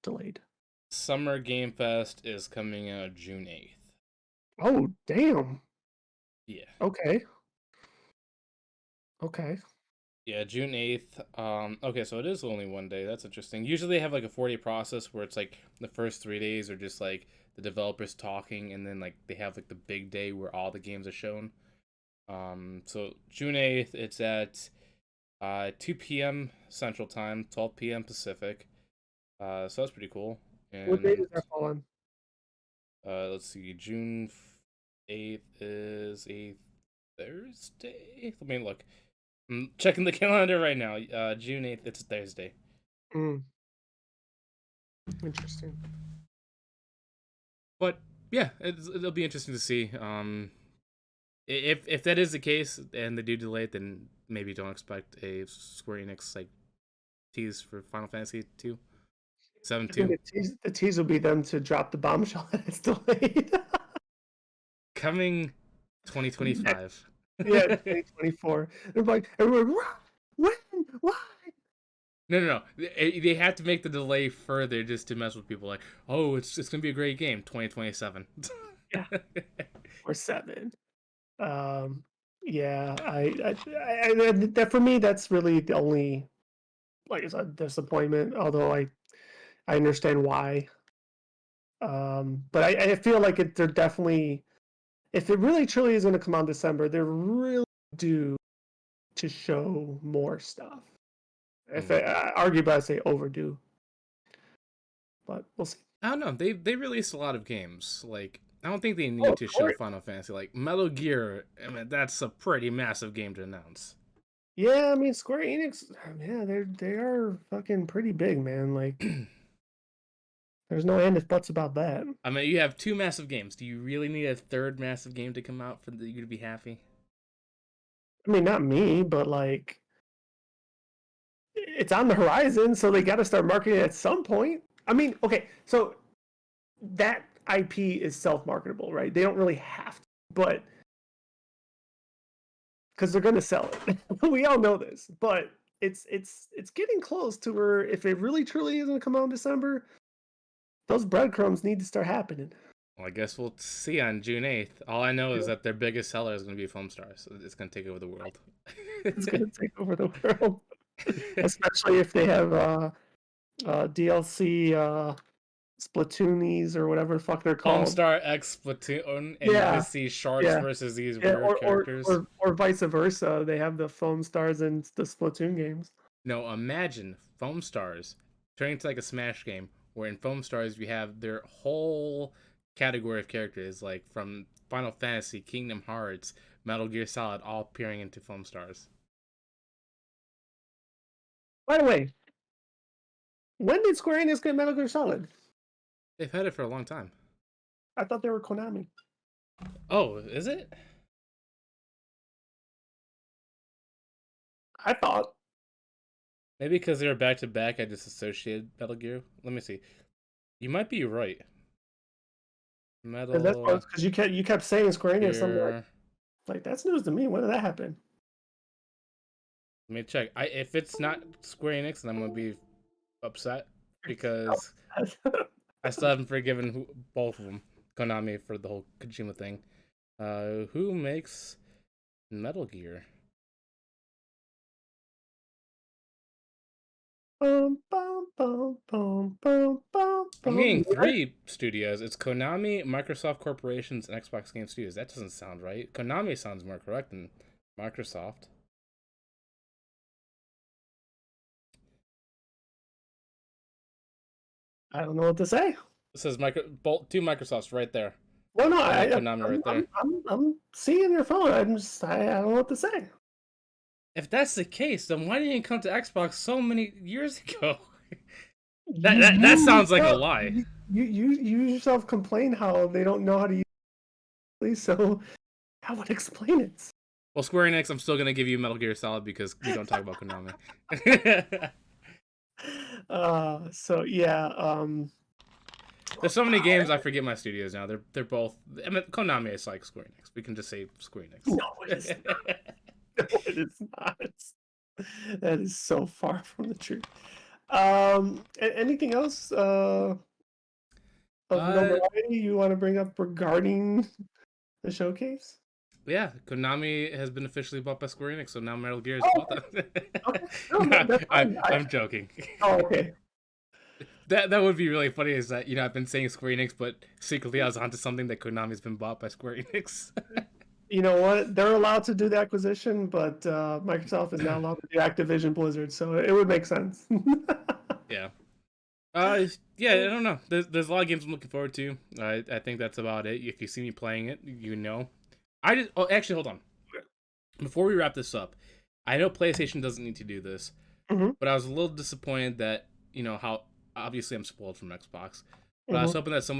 B: delayed.
A: Summer Game Fest is coming out June 8th.
B: Oh, damn.
A: Yeah.
B: Okay. Okay.
A: Yeah, June 8th. Okay, so it is only one day. That's interesting. Usually they have like a 4-day process where it's like the first 3 days are just like the developers talking, and then like they have like the big day where all the games are shown. So June 8th, it's at 2 p.m. Central Time, 12 p.m. Pacific. So that's pretty cool.
B: What day
A: And
B: does that fall on?
A: let's see, June 8th is a Thursday. Let me look. I'm checking the calendar right now. June 8th, it's a Thursday.
B: Mm, interesting.
A: But yeah, it'll be interesting to see. If that is the case and they do delay it, then maybe don't expect a Square Enix like tease for Final Fantasy 2, 7
B: I think
A: 2
B: the tease will be them to drop the bombshell that it's delayed.
A: coming
B: Yeah,
A: 2025.
B: yeah, 2024. They're like, everyone, when? Why?
A: No. They have to make the delay further just to mess with people. Like, oh, it's gonna be a great game, 2027.
B: Yeah, or 7. Um, yeah, that for me, that's really the only, like I said, disappointment. Although I understand why. But I feel like they're definitely, if it really truly is going to come out in December, they're really due to show more stuff. If
A: Hmm.
B: arguably, I'd say overdue, but we'll see.
A: I don't know. They released a lot of games. Like, I don't think they
B: Oh,
A: need
B: of
A: to show
B: course.
A: Final Fantasy. Like Metal Gear, I mean, that's a pretty massive game to announce.
B: Yeah, I mean Square Enix, yeah, they are fucking pretty big, man. Like, there's no end if buts about that.
A: I mean, you have two massive games. Do you really need a third massive game to come out for you to be happy?
B: I mean, not me, but like, it's on the horizon, so they got to start marketing it at some point. I mean, okay, so that IP is self-marketable, right? They don't really have to, but because they're going to sell it. We all know this, but it's getting close to where if it really truly is going to come out in December, those breadcrumbs need to start happening.
A: Well, I guess we'll see on June 8th. All I know is that their biggest seller is going to be Foam Stars. So it's going to take over the world.
B: It's going to take over the world, especially if they have DLC Splatoonies or whatever the fuck they're
A: Foam
B: called.
A: Star X Splatoon, and you
B: Yeah,
A: just see sharks
B: yeah,
A: versus these
B: yeah,
A: weird characters.
B: or vice versa. They have the foam stars in the Splatoon games.
A: No, imagine Foam Stars turning into like a Smash game, where in Foam Stars you have their whole category of characters, like from Final Fantasy, Kingdom Hearts, Metal Gear Solid, all appearing into Foam Stars.
B: By the way, when did Square Enix get Metal Gear Solid?
A: They've had it for a long time.
B: I thought they were Konami.
A: Oh, is it?
B: I thought.
A: Maybe because they were back to back, I just associated Metal Gear. Let me see. You might be right. Metal
B: because you kept saying Square Enix. I'm
A: Gear.
B: like that's news to me. When did that happen?
A: Let me check. If it's not Square Enix, then I'm gonna be upset because I still haven't forgiven both of them, Konami for the whole Kojima thing. Who makes Metal Gear? I'm getting three studios. It's Konami, Microsoft Corporations, and Xbox Game Studios. That doesn't sound right. Konami sounds more correct than Microsoft.
B: I don't know what to say.
A: It says two Microsofts right there,
B: Well, no,
A: and then
B: I,
A: Konami right there.
B: I'm seeing your phone. I don't know what to say.
A: If that's the case, then why didn't it come to Xbox so many years ago?
B: You,
A: That
B: you,
A: sounds like a lie.
B: you yourself complain how they don't know how to use it, so I would explain it.
A: Well, Square Enix, I'm still gonna give you Metal Gear Solid because we don't talk about Konami.
B: So yeah,
A: There's so many games I forget my studios now. They're both. I mean, Konami is like Square Enix. We can just say Square Enix.
B: no, it is not. No, it is not. That is so far from the truth. Anything else of notoriety you want to bring up regarding the showcase?
A: Yeah, Konami has been officially bought by Square Enix, so now Metal Gear is bought them.
B: Okay. No, that's fine.
A: I'm joking.
B: Oh, okay.
A: That would be really funny. Is that I've been saying Square Enix, but secretly I was onto something that Konami's been bought by Square Enix.
B: You know what? They're allowed to do the acquisition, but Microsoft is not allowed to do Activision Blizzard, so it would make sense.
A: Yeah. Yeah, I don't know. There's a lot of games I'm looking forward to. I think that's about it. If you see me playing it, you know. Actually, hold on. Before we wrap this up, I know PlayStation doesn't need to do this, but I was a little disappointed that how obviously I'm spoiled from Xbox, but I was hoping that some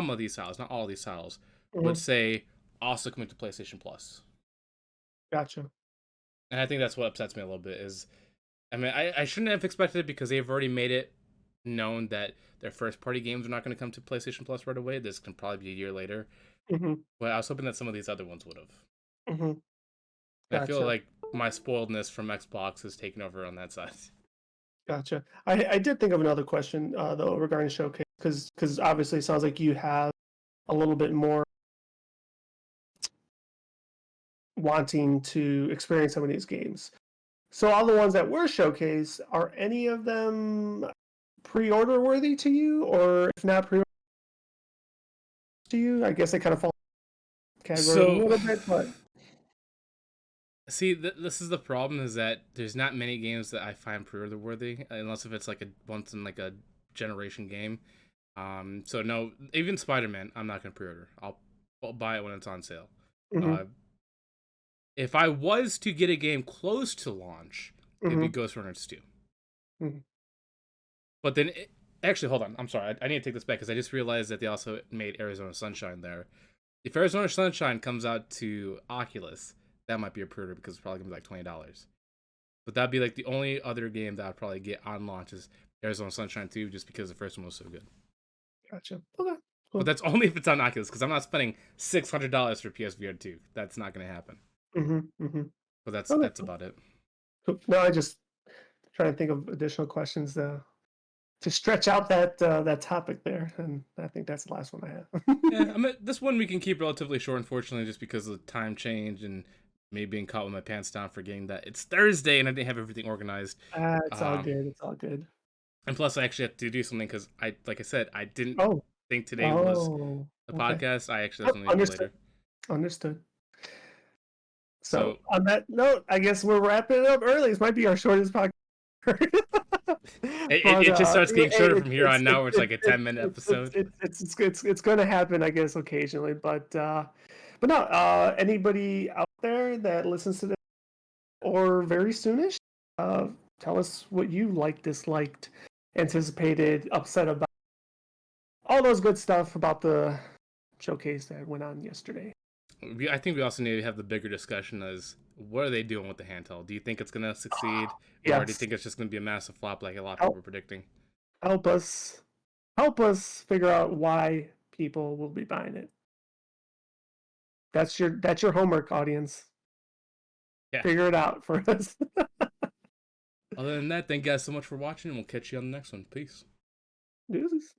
A: of these titles, not all of these titles, would say also coming to PlayStation Plus.
B: Gotcha.
A: And I think that's what upsets me a little bit. I mean, I shouldn't have expected it because they've already made it known that their first party games are not going to come to PlayStation Plus right away. This can probably be a year later. But I was hoping that some of these other ones would have.
B: Gotcha.
A: I feel like my spoiledness from Xbox is taking over on that side.
B: Gotcha. I did think of another question though regarding Showcase because obviously it sounds like you have a little bit more wanting to experience some of these games. So all the ones that were showcased, are any of them pre-order worthy to you, or if not pre-order to you? I guess they kind of fall category a little bit, but
A: see, this is the problem: is that there's not many games that I find pre-order worthy, unless if it's like a once in like a generation game. So no, even Spider-Man, I'm not gonna pre-order. I'll buy it when it's on sale. If I was to get a game close to launch, it'd be Ghost Runners 2. But then, actually, hold on. I'm sorry. I need to take this back because I just realized that they also made Arizona Sunshine there. If Arizona Sunshine comes out to Oculus, that might be a pre-order because it's probably going to be like $20. But that'd be like the only other game that I'd probably get on launch is Arizona Sunshine 2 just because the first one was so good.
B: Gotcha. Okay.
A: Cool. But that's only if it's on Oculus because I'm not spending $600 for PSVR 2. That's not going to happen. But that's about it.
B: Cool. No, I just trying to think of additional questions to stretch out that topic there, and I think that's the last one I have.
A: Yeah, I mean, this one we can keep relatively short, unfortunately, just because of the time change and me being caught with my pants down, forgetting that it's Thursday and I didn't have everything organized.
B: It's all good. It's all good.
A: And plus, I actually have to do something because like I said, I didn't think today
B: Oh,
A: was the podcast. I actually have something to do later.
B: Understood. So on that note, I guess we're wrapping it up early. This might be our shortest podcast.
A: It just starts getting shorter from here on now. Where it's like a 10-minute episode.
B: It's going to happen, I guess, occasionally. But no. Anybody out there that listens to this or very soonish, tell us what you liked, disliked, anticipated, upset about, all those good stuff about the showcase that went on yesterday.
A: I think we also need to have the bigger discussion as what are they doing with the handheld? Do you think it's going to succeed? Or do you think it's just going to be a massive flop like a lot of people were predicting?
B: Help us figure out why people will be buying it. That's your homework, audience.
A: Yeah.
B: Figure it out for us.
A: Other than that, thank you guys so much for watching, and we'll catch you on the next one. Peace.
B: Deuces.